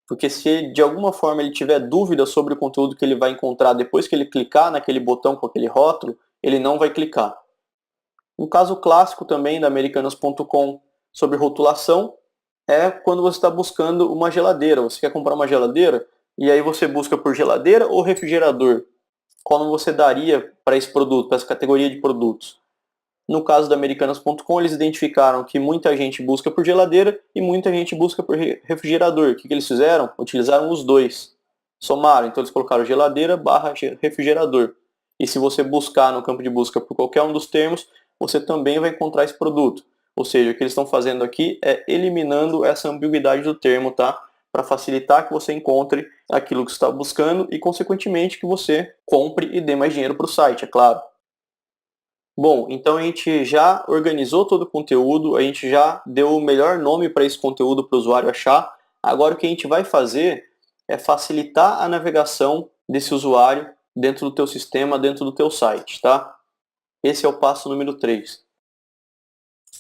porque se de alguma forma ele tiver dúvida sobre o conteúdo que ele vai encontrar depois que ele clicar naquele botão com aquele rótulo, ele não vai clicar. Um caso clássico também da Americanas.com sobre rotulação é quando você está buscando uma geladeira. Você quer comprar uma geladeira e aí você busca por geladeira ou refrigerador. Qual nome você daria para esse produto, para essa categoria de produtos? No caso da Americanas.com, eles identificaram que muita gente busca por geladeira e muita gente busca por refrigerador. O que eles fizeram? Utilizaram os dois. Somaram, então eles colocaram geladeira barra refrigerador. E se você buscar no campo de busca por qualquer um dos termos, você também vai encontrar esse produto. Ou seja, o que eles estão fazendo aqui é eliminando essa ambiguidade do termo, tá? Para facilitar que você encontre aquilo que você está buscando e, consequentemente, que você compre e dê mais dinheiro para o site, é claro. Bom, então a gente já organizou todo o conteúdo, a gente já deu o melhor nome para esse conteúdo para o usuário achar. Agora o que a gente vai fazer é facilitar a navegação desse usuário dentro do teu sistema, dentro do teu site, tá? Esse é o passo número 3.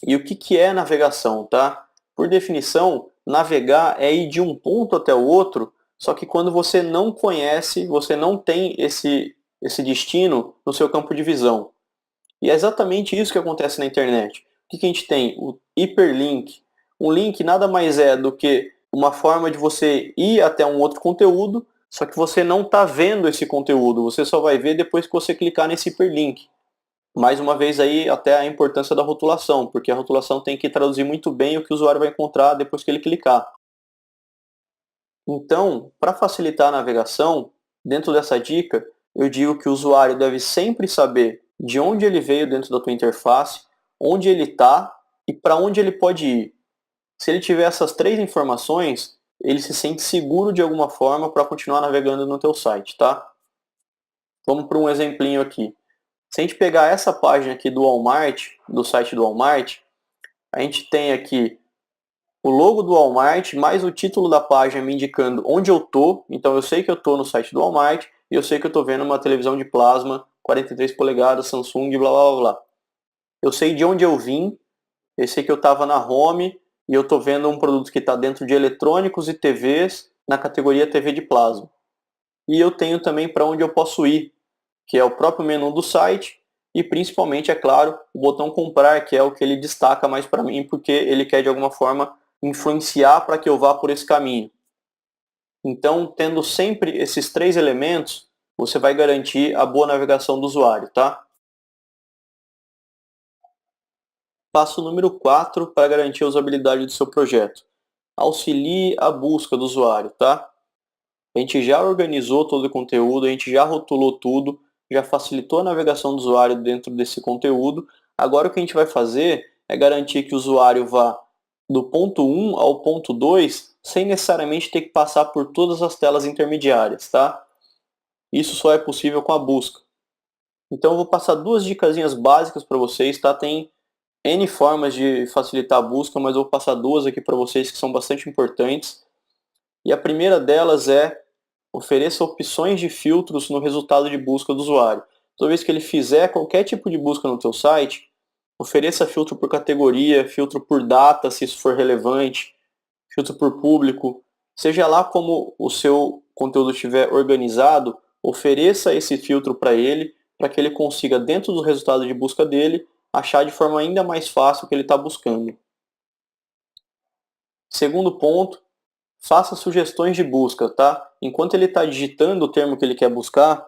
E o que é navegação, tá? Por definição, navegar é ir de um ponto até o outro, só que quando você não conhece, você não tem esse destino no seu campo de visão. E é exatamente isso que acontece na internet. O que a gente tem? O hiperlink. Um link nada mais é do que uma forma de você ir até um outro conteúdo, só que você não está vendo esse conteúdo, você só vai ver depois que você clicar nesse hiperlink. Mais uma vez aí até a importância da rotulação, porque a rotulação tem que traduzir muito bem o que o usuário vai encontrar depois que ele clicar. Então, para facilitar a navegação, dentro dessa dica, eu digo que o usuário deve sempre saber de onde ele veio dentro da tua interface, onde ele está e para onde ele pode ir. Se ele tiver essas 3 informações, ele se sente seguro de alguma forma para continuar navegando no teu site, tá? Vamos para um exemplinho aqui. Se a gente pegar essa página aqui do Walmart, do site do Walmart, a gente tem aqui o logo do Walmart, mais o título da página me indicando onde eu tô. Então eu sei que eu estou no site do Walmart e eu sei que eu estou vendo uma televisão de plasma 43 polegadas, Samsung, blá blá blá. Eu sei de onde eu vim, eu sei que eu estava na home e eu estou vendo um produto que está dentro de eletrônicos e TVs na categoria TV de plasma. E eu tenho também para onde eu posso ir, que é o próprio menu do site e principalmente, é claro, o botão comprar, que é o que ele destaca mais para mim, porque ele quer de alguma forma influenciar para que eu vá por esse caminho. Então, tendo sempre esses 3 elementos, você vai garantir a boa navegação do usuário, tá? Passo número 4 para garantir a usabilidade do seu projeto. Auxilie a busca do usuário, tá? A gente já organizou todo o conteúdo, a gente já rotulou tudo, já facilitou a navegação do usuário dentro desse conteúdo. Agora o que a gente vai fazer é garantir que o usuário vá do ponto 1 ao ponto 2 sem necessariamente ter que passar por todas as telas intermediárias, tá? Isso só é possível com a busca. Então eu vou passar duas dicasinhas básicas para vocês, tá? Tem N formas de facilitar a busca, mas eu vou passar duas aqui para vocês que são bastante importantes. E a primeira delas é: ofereça opções de filtros no resultado de busca do usuário. Toda vez que ele fizer qualquer tipo de busca no teu site, ofereça filtro por categoria, filtro por data, se isso for relevante, filtro por público. Seja lá como o seu conteúdo estiver organizado, ofereça esse filtro para ele, para que ele consiga, dentro do resultado de busca dele, achar de forma ainda mais fácil o que ele está buscando. Segundo ponto, faça sugestões de busca, tá? Enquanto ele está digitando o termo que ele quer buscar,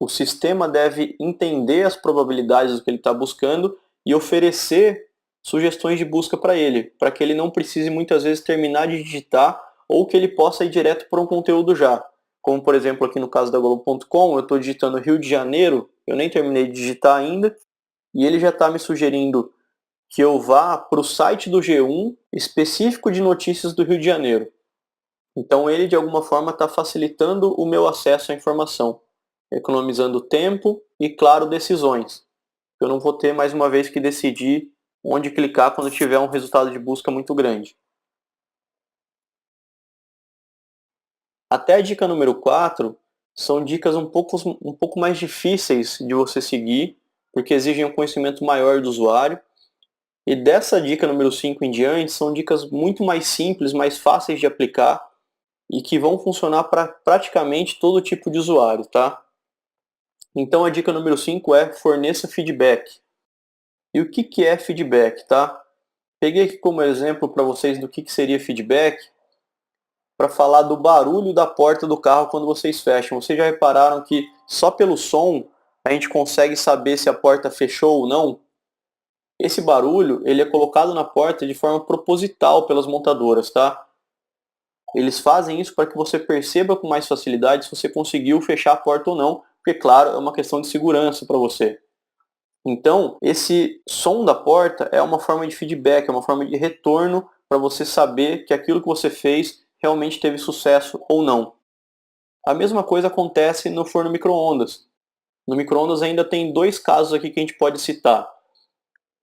o sistema deve entender as probabilidades do que ele está buscando e oferecer sugestões de busca para ele, para que ele não precise muitas vezes terminar de digitar ou que ele possa ir direto para um conteúdo já. Como, por exemplo, aqui no caso da Globo.com, eu estou digitando Rio de Janeiro, eu nem terminei de digitar ainda, e ele já está me sugerindo que eu vá para o site do G1 específico de notícias do Rio de Janeiro. Então ele, de alguma forma, está facilitando o meu acesso à informação, economizando tempo e, claro, decisões. Eu não vou ter, mais uma vez, que decidir onde clicar quando tiver um resultado de busca muito grande. Até a dica número 4 são dicas um pouco mais difíceis de você seguir, porque exigem um conhecimento maior do usuário. E dessa dica número 5 em diante, são dicas muito mais simples, mais fáceis de aplicar e que vão funcionar para praticamente todo tipo de usuário, tá? Então a dica número 5 é: forneça feedback. E o que é feedback, tá? Peguei aqui como exemplo para vocês do que seria feedback, para falar do barulho da porta do carro quando vocês fecham. Vocês já repararam que só pelo som a gente consegue saber se a porta fechou ou não? Esse barulho ele é colocado na porta de forma proposital pelas montadoras, tá? Eles fazem isso para que você perceba com mais facilidade se você conseguiu fechar a porta ou não, porque, claro, é uma questão de segurança para você. Então, esse som da porta é uma forma de feedback, é uma forma de retorno para você saber que aquilo que você fez realmente teve sucesso ou não. A mesma coisa acontece no forno micro-ondas. No micro-ondas ainda tem dois casos aqui que a gente pode citar.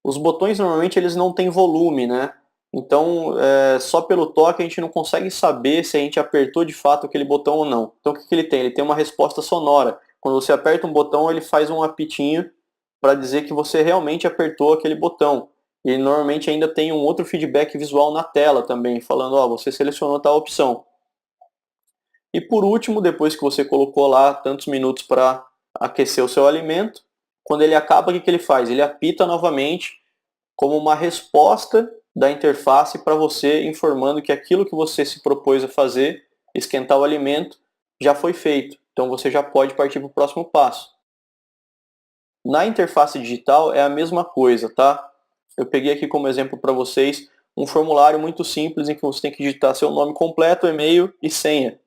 Os botões normalmente eles não têm volume, né? Então, só pelo toque a gente não consegue saber se a gente apertou de fato aquele botão ou não. Então, o que ele tem? Ele tem uma resposta sonora. Quando você aperta um botão, ele faz um apitinho para dizer que você realmente apertou aquele botão. E normalmente ainda tem um outro feedback visual na tela também, falando, ó, você selecionou tal opção. E por último, depois que você colocou lá tantos minutos para aquecer o seu alimento, quando ele acaba, o que ele faz? Ele apita novamente como uma resposta da interface para você, informando que aquilo que você se propôs a fazer, esquentar o alimento, já foi feito. Então você já pode partir para o próximo passo. Na interface digital é a mesma coisa, tá? Eu peguei aqui como exemplo para vocês um formulário muito simples em que você tem que digitar seu nome completo, e-mail e senha.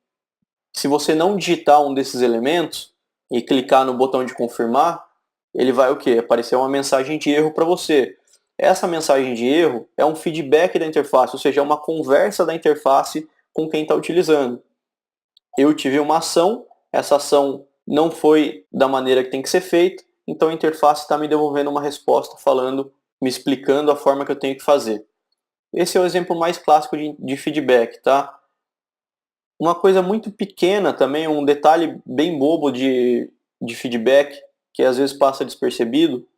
Se você não digitar um desses elementos e clicar no botão de confirmar, ele vai o quê? Aparecer uma mensagem de erro para você. Essa mensagem de erro é um feedback da interface, ou seja, é uma conversa da interface com quem está utilizando. Eu tive uma ação, essa ação não foi da maneira que tem que ser feita, então a interface está me devolvendo uma resposta falando, me explicando a forma que eu tenho que fazer. Esse é o exemplo mais clássico de feedback, tá? Uma coisa muito pequena também, um detalhe bem bobo de feedback, que às vezes passa despercebido,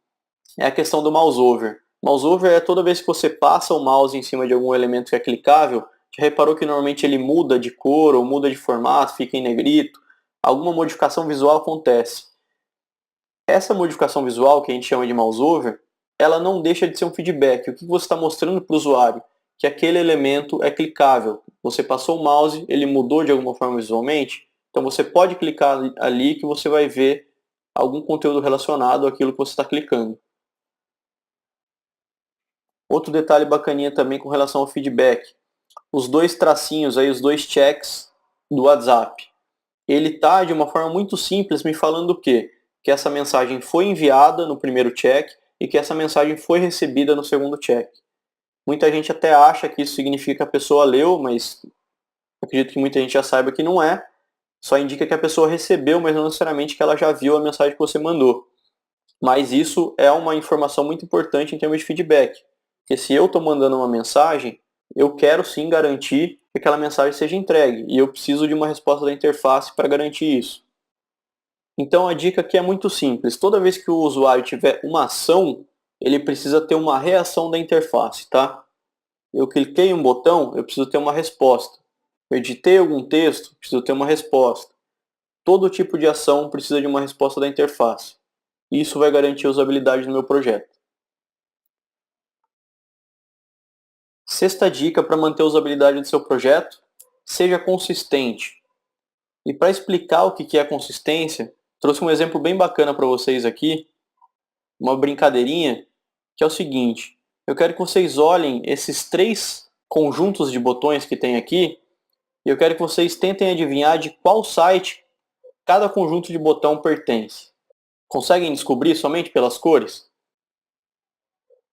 é a questão do mouse over. Mouse over é toda vez que você passa o mouse em cima de algum elemento que é clicável, já reparou que normalmente ele muda de cor ou muda de formato, fica em negrito, alguma modificação visual acontece. Essa modificação visual, que a gente chama de mouse over, ela não deixa de ser um feedback. O que você está mostrando para o usuário? Que aquele elemento é clicável. Você passou o mouse, ele mudou de alguma forma visualmente, então você pode clicar ali que você vai ver algum conteúdo relacionado àquilo que você está clicando. Outro detalhe bacaninha também com relação ao feedback. Os dois tracinhos aí, os dois checks do WhatsApp. ele está de uma forma muito simples me falando o quê? Que essa mensagem foi enviada no primeiro check e que essa mensagem foi recebida no segundo check. Muita gente até acha que isso significa que a pessoa leu, mas acredito que muita gente já saiba que não é. Só indica que a pessoa recebeu, mas não necessariamente que ela já viu a mensagem que você mandou. Mas isso é uma informação muito importante em termos de feedback. Porque se eu estou mandando uma mensagem, eu quero sim garantir que aquela mensagem seja entregue. E eu preciso de uma resposta da interface para garantir isso. Então a dica aqui é muito simples. Toda vez que o usuário tiver uma ação, ele precisa ter uma reação da interface, tá? Eu cliquei em um botão, eu preciso ter uma resposta. Eu editei algum texto, preciso ter uma resposta. Todo tipo de ação precisa de uma resposta da interface. Isso vai garantir a usabilidade do meu projeto. Sexta dica para manter a usabilidade do seu projeto: seja consistente. E para explicar o que é consistência, trouxe um exemplo bem bacana para vocês aqui, uma brincadeirinha, que é o seguinte: eu quero que vocês olhem esses 3 conjuntos de botões que tem aqui, e eu quero que vocês tentem adivinhar de qual site cada conjunto de botão pertence. Conseguem descobrir somente pelas cores?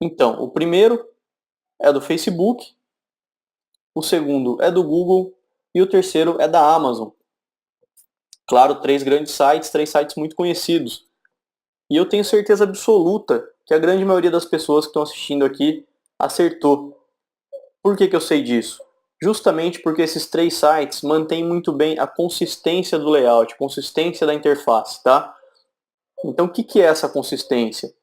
Então, o primeiro é do Facebook, o segundo é do Google e o terceiro é da Amazon. Claro, 3 grandes sites, 3 sites muito conhecidos. E eu tenho certeza absoluta que a grande maioria das pessoas que estão assistindo aqui acertou. Por que eu sei disso? Justamente porque esses 3 sites mantêm muito bem a consistência do layout, consistência da interface, tá? Então o que é essa consistência?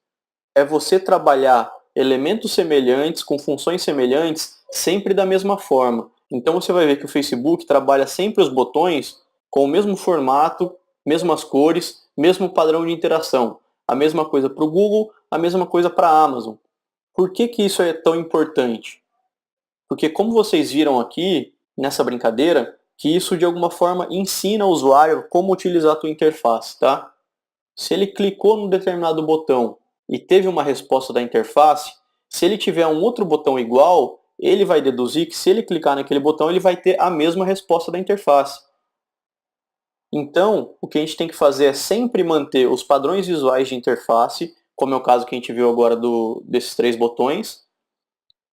É você trabalhar elementos semelhantes com funções semelhantes sempre da mesma forma. Então você vai ver que o Facebook trabalha sempre os botões com o mesmo formato, mesmas cores, mesmo padrão de interação. A mesma coisa para o Google, a mesma coisa para a Amazon. Por que isso é tão importante? Porque como vocês viram aqui, nessa brincadeira, que isso de alguma forma ensina o usuário como utilizar a tua interface, tá? Se ele clicou num determinado botão e teve uma resposta da interface, se ele tiver um outro botão igual, ele vai deduzir que se ele clicar naquele botão, ele vai ter a mesma resposta da interface. Então, o que a gente tem que fazer é sempre manter os padrões visuais de interface, como é o caso que a gente viu agora desses 3 botões,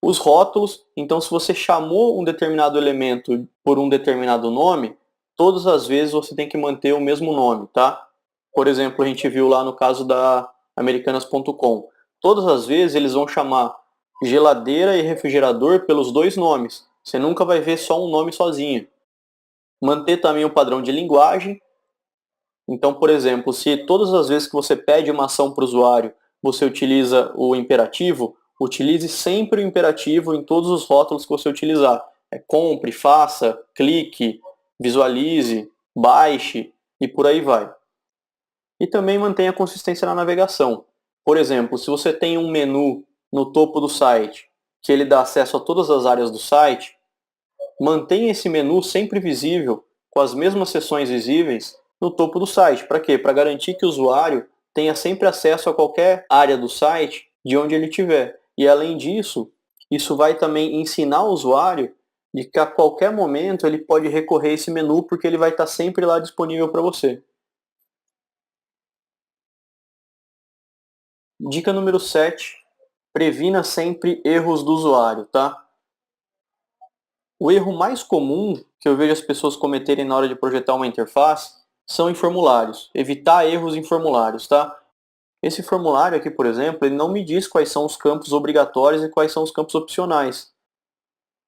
os rótulos. Então, se você chamou um determinado elemento por um determinado nome, todas as vezes você tem que manter o mesmo nome, tá? Por exemplo, a gente viu lá no caso da Americanas.com. Todas as vezes eles vão chamar geladeira e refrigerador pelos 2 nomes. Você nunca vai ver só um nome sozinho. Manter também o padrão de linguagem. Então, por exemplo, se todas as vezes que você pede uma ação para o usuário, você utiliza o imperativo, utilize sempre o imperativo em todos os rótulos que você utilizar. Compre, faça, clique, visualize, baixe e por aí vai. E também mantenha a consistência na navegação. Por exemplo, se você tem um menu no topo do site que ele dá acesso a todas as áreas do site, mantenha esse menu sempre visível, com as mesmas seções visíveis, no topo do site. Para quê? Para garantir que o usuário tenha sempre acesso a qualquer área do site de onde ele estiver. E além disso, isso vai também ensinar o usuário de que a qualquer momento ele pode recorrer a esse menu porque ele vai estar sempre lá disponível para você. Dica número 7. Previna sempre erros do usuário, tá? O erro mais comum que eu vejo as pessoas cometerem na hora de projetar uma interface são em formulários. Evitar erros em formulários, tá? Esse formulário aqui, por exemplo, ele não me diz quais são os campos obrigatórios e quais são os campos opcionais.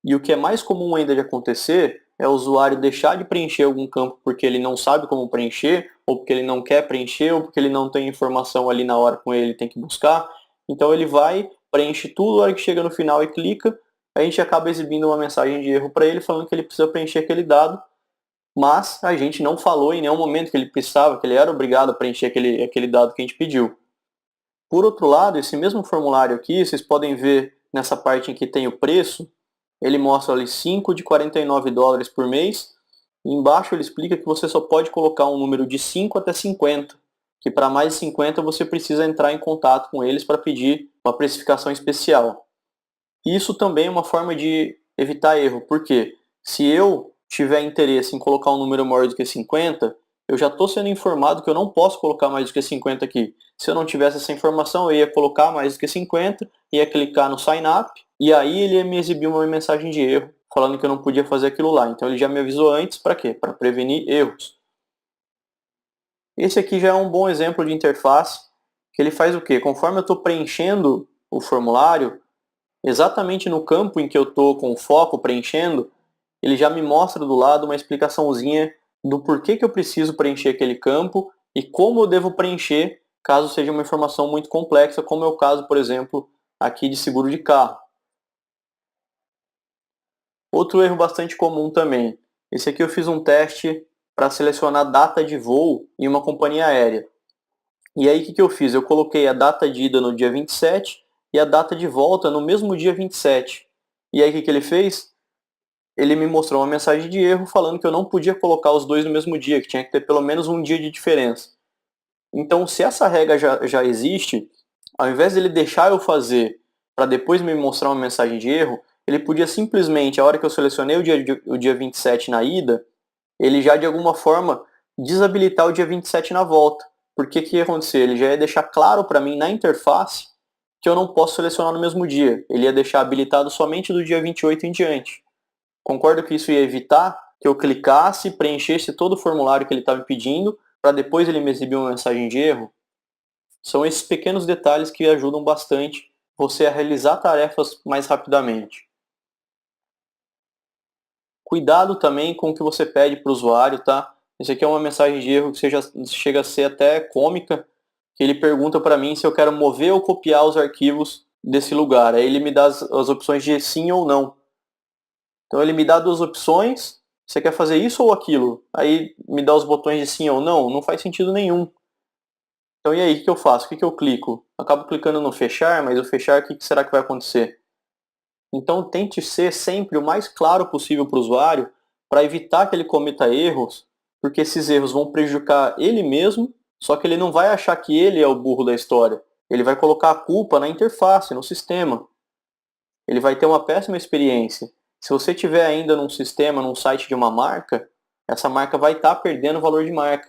E o que é mais comum ainda de acontecer é o usuário deixar de preencher algum campo porque ele não sabe como preencher, ou porque ele não quer preencher, ou porque ele não tem informação ali na hora com ele, tem que buscar. Então ele vai, preenche tudo, a hora que chega no final e clica, a gente acaba exibindo uma mensagem de erro para ele falando que ele precisa preencher aquele dado, mas a gente não falou em nenhum momento que ele precisava, que ele era obrigado a preencher aquele dado que a gente pediu. Por outro lado, esse mesmo formulário aqui, vocês podem ver nessa parte em que tem o preço, ele mostra ali 5 de $49 por mês, e embaixo ele explica que você só pode colocar um número de 5 até 50, que para mais de 50 você precisa entrar em contato com eles para pedir uma precificação especial. Isso também é uma forma de evitar erro, porque se eu tiver interesse em colocar um número maior do que 50, eu já estou sendo informado que eu não posso colocar mais do que 50 aqui. Se eu não tivesse essa informação, eu ia colocar mais do que 50, ia clicar no Sign Up, e aí ele ia me exibir uma mensagem de erro, falando que eu não podia fazer aquilo lá. Então ele já me avisou antes, para quê? Para prevenir erros. Esse aqui já é um bom exemplo de interface, que ele faz o quê? Conforme eu estou preenchendo o formulário, exatamente no campo em que eu estou com o foco preenchendo, ele já me mostra do lado uma explicaçãozinha do porquê que eu preciso preencher aquele campo e como eu devo preencher caso seja uma informação muito complexa, como é o caso, por exemplo, aqui de seguro de carro. Outro erro bastante comum também. Esse aqui eu fiz um teste para selecionar data de voo em uma companhia aérea. E aí o que eu fiz? Eu coloquei a data de ida no dia 27 e a data de volta no mesmo dia 27. E aí o que ele fez? Ele me mostrou uma mensagem de erro falando que eu não podia colocar os dois no mesmo dia, que tinha que ter pelo menos um dia de diferença. Então, se essa regra já existe, ao invés dele deixar eu fazer para depois me mostrar uma mensagem de erro, ele podia simplesmente, a hora que eu selecionei o dia 27 na ida, ele já de alguma forma desabilitar o dia 27 na volta. Porque que ia acontecer? Ele já ia deixar claro para mim na interface que eu não posso selecionar no mesmo dia. Ele ia deixar habilitado somente do dia 28 em diante. Concordo que isso ia evitar que eu clicasse, preenchesse todo o formulário que ele estava me pedindo, para depois ele me exibir uma mensagem de erro? São esses pequenos detalhes que ajudam bastante você a realizar tarefas mais rapidamente. Cuidado também com o que você pede para o usuário, tá? Esse aqui é uma mensagem de erro que chega a ser até cômica, que ele pergunta para mim se eu quero mover ou copiar os arquivos desse lugar. Aí ele me dá as opções de sim ou não. Então ele me dá duas opções, você quer fazer isso ou aquilo? Aí me dá os botões de sim ou não, não faz sentido nenhum. Então e aí, o que eu faço? O que eu clico? Acabo clicando no fechar, mas o fechar, o que será que vai acontecer? Então tente ser sempre o mais claro possível para o usuário, para evitar que ele cometa erros, porque esses erros vão prejudicar ele mesmo, só que ele não vai achar que ele é o burro da história. Ele vai colocar a culpa na interface, no sistema. Ele vai ter uma péssima experiência. Se você tiver ainda num sistema, num site de uma marca, essa marca vai estar perdendo valor de marca.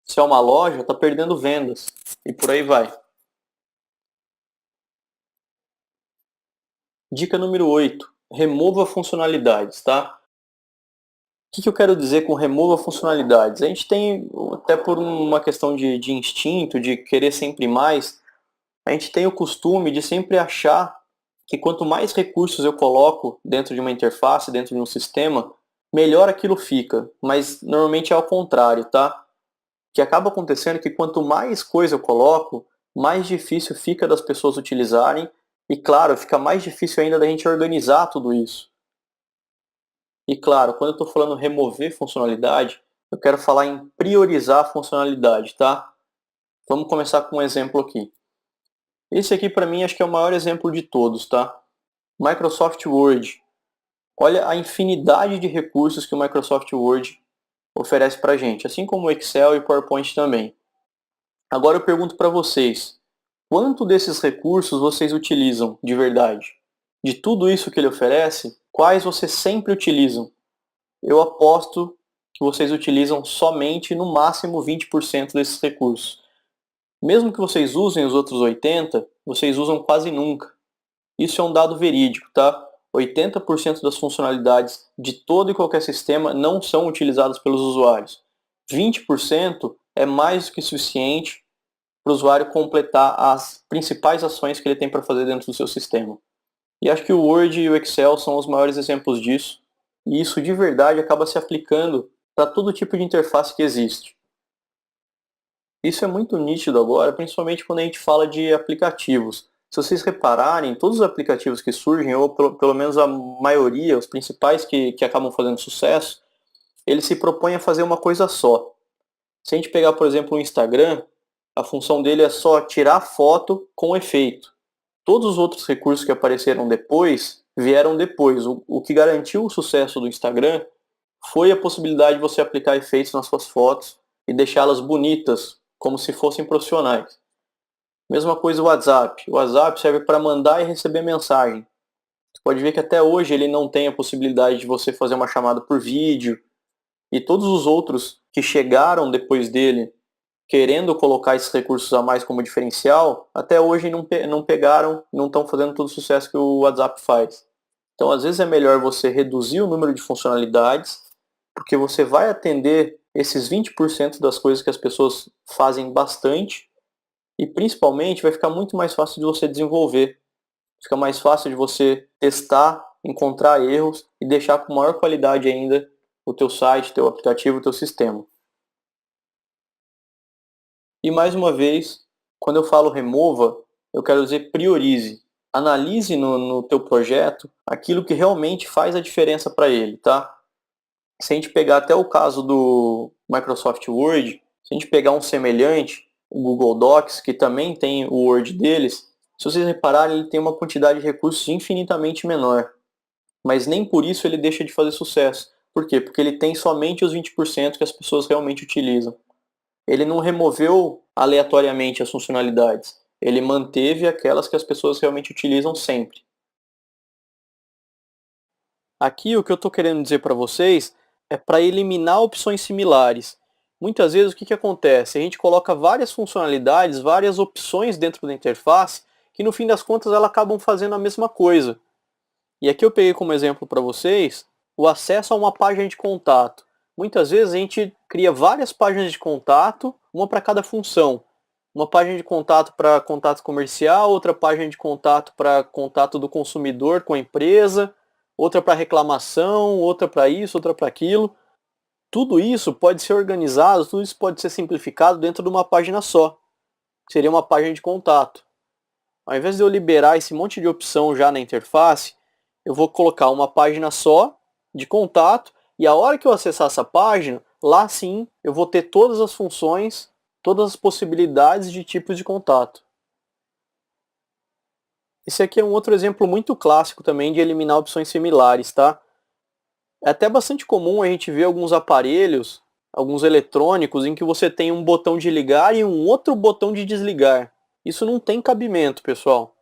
Se é uma loja, está perdendo vendas. E por aí vai. Dica número 8. Remova funcionalidades, tá? O que eu quero dizer com remova funcionalidades? A gente tem, até por uma questão de instinto, de querer sempre mais, a gente tem o costume de sempre achar que quanto mais recursos eu coloco dentro de uma interface, dentro de um sistema, melhor aquilo fica. Mas normalmente é ao contrário, tá? O que acaba acontecendo é que quanto mais coisa eu coloco, mais difícil fica das pessoas utilizarem e, claro, fica mais difícil ainda da gente organizar tudo isso. E, claro, quando eu estou falando remover funcionalidade, eu quero falar em priorizar a funcionalidade, tá? Vamos começar com um exemplo aqui. Esse aqui, para mim, acho que é o maior exemplo de todos, tá? Microsoft Word. Olha a infinidade de recursos que o Microsoft Word oferece para a gente, assim como o Excel e o PowerPoint também. Agora eu pergunto para vocês, quanto desses recursos vocês utilizam de verdade? De tudo isso que ele oferece, quais vocês sempre utilizam? Eu aposto que vocês utilizam somente no máximo 20% desses recursos. Mesmo que vocês usem os outros 80%, vocês usam quase nunca. Isso é um dado verídico, tá? 80% das funcionalidades de todo e qualquer sistema não são utilizadas pelos usuários. 20% é mais do que suficiente para o usuário completar as principais ações que ele tem para fazer dentro do seu sistema. E acho que o Word e o Excel são os maiores exemplos disso. E isso de verdade acaba se aplicando para todo tipo de interface que existe. Isso é muito nítido agora, principalmente quando a gente fala de aplicativos. Se vocês repararem, todos os aplicativos que surgem, ou pelo menos a maioria, os principais que acabam fazendo sucesso, eles se propõem a fazer uma coisa só. Se a gente pegar, por exemplo, o Instagram, a função dele é só tirar foto com efeito. Todos os outros recursos que apareceram depois, vieram depois. O que garantiu o sucesso do Instagram foi a possibilidade de você aplicar efeitos nas suas fotos e deixá-las bonitas, como se fossem profissionais. Mesma coisa o WhatsApp. O WhatsApp serve para mandar e receber mensagem. Você pode ver que até hoje ele não tem a possibilidade de você fazer uma chamada por vídeo, e todos os outros que chegaram depois dele querendo colocar esses recursos a mais como diferencial, até hoje não pegaram, não estão fazendo todo o sucesso que o WhatsApp faz. Então, às vezes é melhor você reduzir o número de funcionalidades, porque você vai atender esses 20% das coisas que as pessoas fazem bastante, e principalmente vai ficar muito mais fácil de você desenvolver. Fica mais fácil de você testar, encontrar erros e deixar com maior qualidade ainda o teu site, teu aplicativo, o teu sistema. E mais uma vez, quando eu falo remova, eu quero dizer priorize. Analise no teu projeto aquilo que realmente faz a diferença para ele, tá? Se a gente pegar até o caso do Microsoft Word, se a gente pegar um semelhante, o Google Docs, que também tem o Word deles, se vocês repararem, ele tem uma quantidade de recursos infinitamente menor. Mas nem por isso ele deixa de fazer sucesso. Por quê? Porque ele tem somente os 20% que as pessoas realmente utilizam. Ele não removeu aleatoriamente as funcionalidades. Ele manteve aquelas que as pessoas realmente utilizam sempre. Aqui o que eu estou querendo dizer para vocês é para eliminar opções similares. Muitas vezes o que acontece? A gente coloca várias funcionalidades, várias opções dentro da interface, que no fim das contas elas acabam fazendo a mesma coisa. E aqui eu peguei como exemplo para vocês o acesso a uma página de contato. Muitas vezes a gente cria várias páginas de contato, uma para cada função. Uma página de contato para contato comercial, outra página de contato para contato do consumidor com a empresa, outra para reclamação, outra para isso, outra para aquilo. Tudo isso pode ser organizado, tudo isso pode ser simplificado dentro de uma página só. Seria uma página de contato. Ao invés de eu liberar esse monte de opção já na interface, eu vou colocar uma página só de contato e a hora que eu acessar essa página, lá sim eu vou ter todas as funções, todas as possibilidades de tipos de contato. Esse aqui é um outro exemplo muito clássico também de eliminar opções similares, tá? É até bastante comum a gente ver alguns aparelhos, alguns eletrônicos, em que você tem um botão de ligar e um outro botão de desligar. Isso não tem cabimento, pessoal.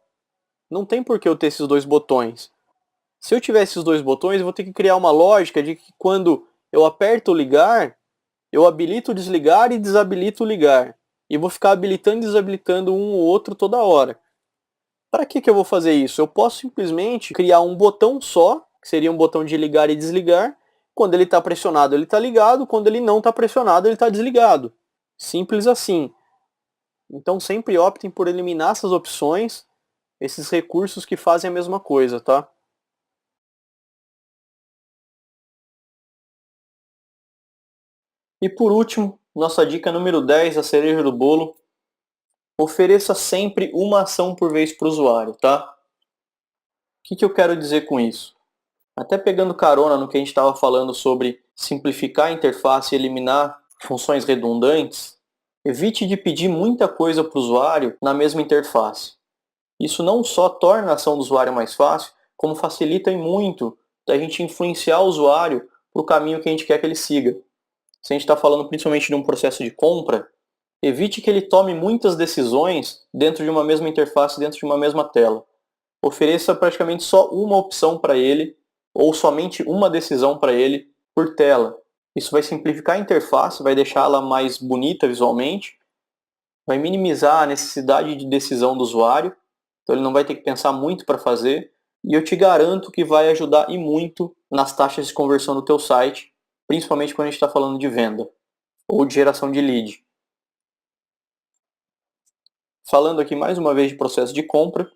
Não tem por que eu ter esses dois botões. Se eu tiver esses dois botões, eu vou ter que criar uma lógica de que quando eu aperto o ligar, eu habilito o desligar e desabilito o ligar. E vou ficar habilitando e desabilitando um ou outro toda hora. Para que eu vou fazer isso? Eu posso simplesmente criar um botão só, que seria um botão de ligar e desligar. Quando ele está pressionado, ele está ligado. Quando ele não está pressionado, ele está desligado. Simples assim. Então sempre optem por eliminar essas opções, esses recursos que fazem a mesma coisa, tá? E por último, nossa dica número 10, a cereja do bolo. Ofereça sempre uma ação por vez para o usuário, tá? O que eu quero dizer com isso? Até pegando carona no que a gente estava falando sobre simplificar a interface e eliminar funções redundantes, evite de pedir muita coisa para o usuário na mesma interface. Isso não só torna a ação do usuário mais fácil, como facilita muito da gente influenciar o usuário para o caminho que a gente quer que ele siga. Se a gente está falando principalmente de um processo de compra, evite que ele tome muitas decisões dentro de uma mesma interface, dentro de uma mesma tela. Ofereça praticamente só uma opção para ele, ou somente uma decisão para ele por tela. Isso vai simplificar a interface, vai deixá-la mais bonita visualmente, vai minimizar a necessidade de decisão do usuário, então ele não vai ter que pensar muito para fazer, e eu te garanto que vai ajudar e muito nas taxas de conversão do teu site, principalmente quando a gente está falando de venda ou de geração de lead. Falando aqui mais uma vez de processo de compra,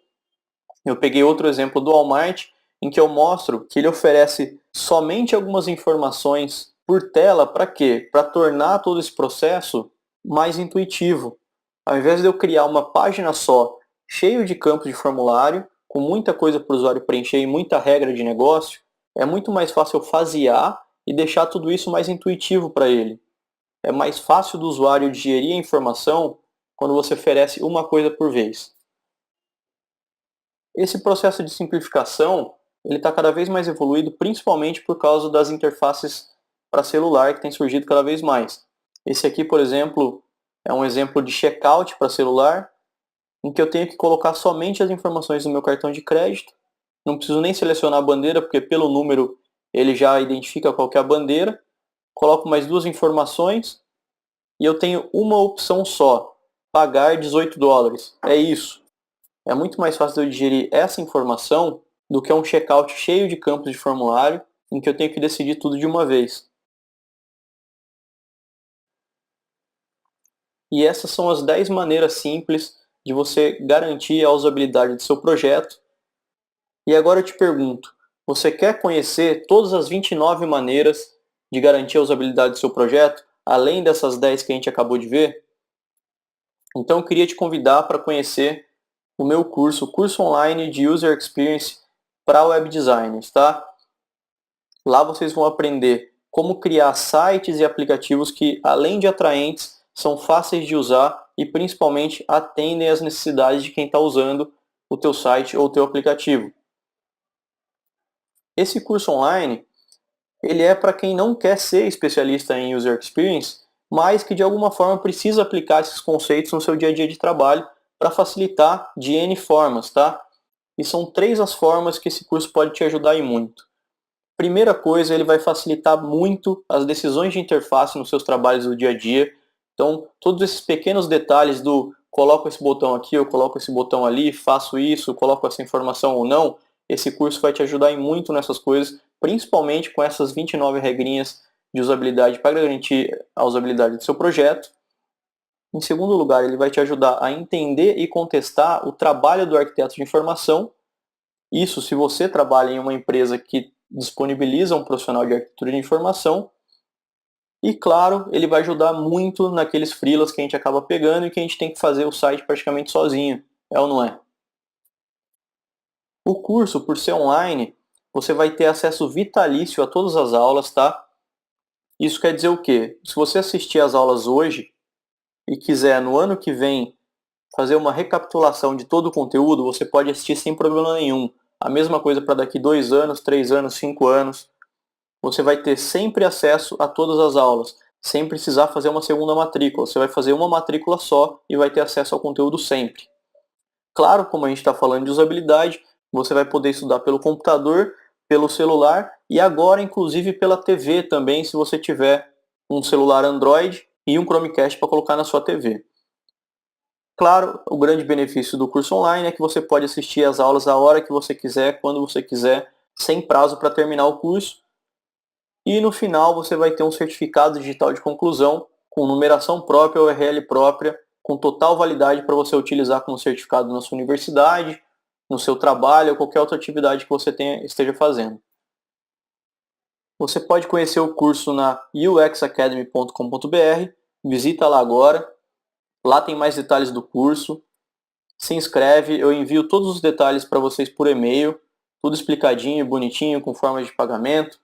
eu peguei outro exemplo do Walmart, em que eu mostro que ele oferece somente algumas informações por tela. Para quê? Para tornar todo esse processo mais intuitivo. Ao invés de eu criar uma página só, cheio de campos de formulário, com muita coisa para o usuário preencher e muita regra de negócio, é muito mais fácil eu fasear e deixar tudo isso mais intuitivo para ele. É mais fácil do usuário digerir a informação quando você oferece uma coisa por vez. Esse processo de simplificação ele está cada vez mais evoluído, principalmente por causa das interfaces para celular que tem surgido cada vez mais. Esse aqui, por exemplo, é um exemplo de checkout para celular, em que eu tenho que colocar somente as informações do meu cartão de crédito. Não preciso nem selecionar a bandeira, porque pelo número ele já identifica qual que é a bandeira. coloco mais duas informações e eu tenho uma opção só, pagar $18. É isso. É muito mais fácil eu digerir essa informação do que um checkout cheio de campos de formulário em que eu tenho que decidir tudo de uma vez. E essas são as 10 maneiras simples de você garantir a usabilidade do seu projeto. E agora eu te pergunto, você quer conhecer todas as 29 maneiras de garantir a usabilidade do seu projeto, além dessas 10 que a gente acabou de ver? Então eu queria te convidar para conhecer o meu curso, o curso online de User Experience para Web Designers, tá? Lá vocês vão aprender como criar sites e aplicativos que, além de atraentes, são fáceis de usar e principalmente atendem às necessidades de quem está usando o teu site ou o teu aplicativo. Esse curso online, ele é para quem não quer ser especialista em User Experience, mas que de alguma forma precisa aplicar esses conceitos no seu dia a dia de trabalho para facilitar de N formas, tá? E são 3 as formas que esse curso pode te ajudar e muito. Primeira coisa, ele vai facilitar muito as decisões de interface nos seus trabalhos do dia a dia. Então, todos esses pequenos detalhes do coloco esse botão aqui, eu coloco esse botão ali, faço isso, coloco essa informação ou não, esse curso vai te ajudar em muito nessas coisas, principalmente com essas 29 regrinhas de usabilidade para garantir a usabilidade do seu projeto. Em segundo lugar, ele vai te ajudar a entender e contestar o trabalho do arquiteto de informação. Isso se você trabalha em uma empresa que disponibiliza um profissional de arquitetura de informação. E claro, ele vai ajudar muito naqueles freelas que a gente acaba pegando e que a gente tem que fazer o site praticamente sozinho, é ou não é? O curso, por ser online, você vai ter acesso vitalício a todas as aulas, tá? Isso quer dizer o quê? Se você assistir às aulas hoje e quiser no ano que vem fazer uma recapitulação de todo o conteúdo, você pode assistir sem problema nenhum. A mesma coisa para daqui 2 anos, 3 anos, 5 anos. Você vai ter sempre acesso a todas as aulas, sem precisar fazer uma segunda matrícula. Você vai fazer uma matrícula só e vai ter acesso ao conteúdo sempre. Claro, como a gente está falando de usabilidade, você vai poder estudar pelo computador, pelo celular e agora inclusive pela TV também, se você tiver um celular Android e um Chromecast para colocar na sua TV. Claro, o grande benefício do curso online é que você pode assistir as aulas a hora que você quiser, quando você quiser, sem prazo para terminar o curso. E no final você vai ter um certificado digital de conclusão com numeração própria, URL própria, com total validade para você utilizar como certificado na sua universidade, no seu trabalho ou qualquer outra atividade que você esteja fazendo. Você pode conhecer o curso na uxacademy.com.br, visita lá agora, lá tem mais detalhes do curso, se inscreve, eu envio todos os detalhes para vocês por e-mail, tudo explicadinho, bonitinho, com formas de pagamento.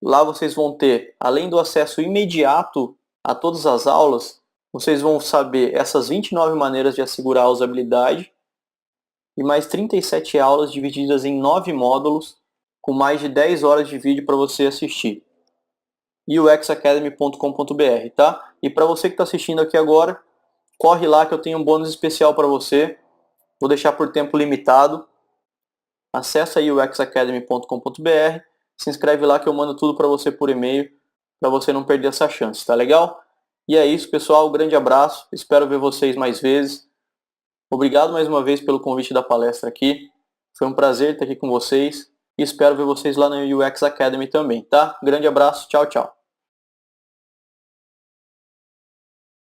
Lá vocês vão ter, além do acesso imediato a todas as aulas, vocês vão saber essas 29 maneiras de assegurar a usabilidade e mais 37 aulas divididas em 9 módulos, com mais de 10 horas de vídeo para você assistir. uxacademy.com.br, tá? E para você que está assistindo aqui agora, corre lá que eu tenho um bônus especial para você. Vou deixar por tempo limitado. Acesse aí uxacademy.com.br, se inscreve lá que eu mando tudo para você por e-mail, para você não perder essa chance, tá legal? E é isso, pessoal, um grande abraço, espero ver vocês mais vezes. Obrigado mais uma vez pelo convite da palestra aqui, foi um prazer estar aqui com vocês e espero ver vocês lá no UX Academy também, tá? Grande abraço, tchau, tchau.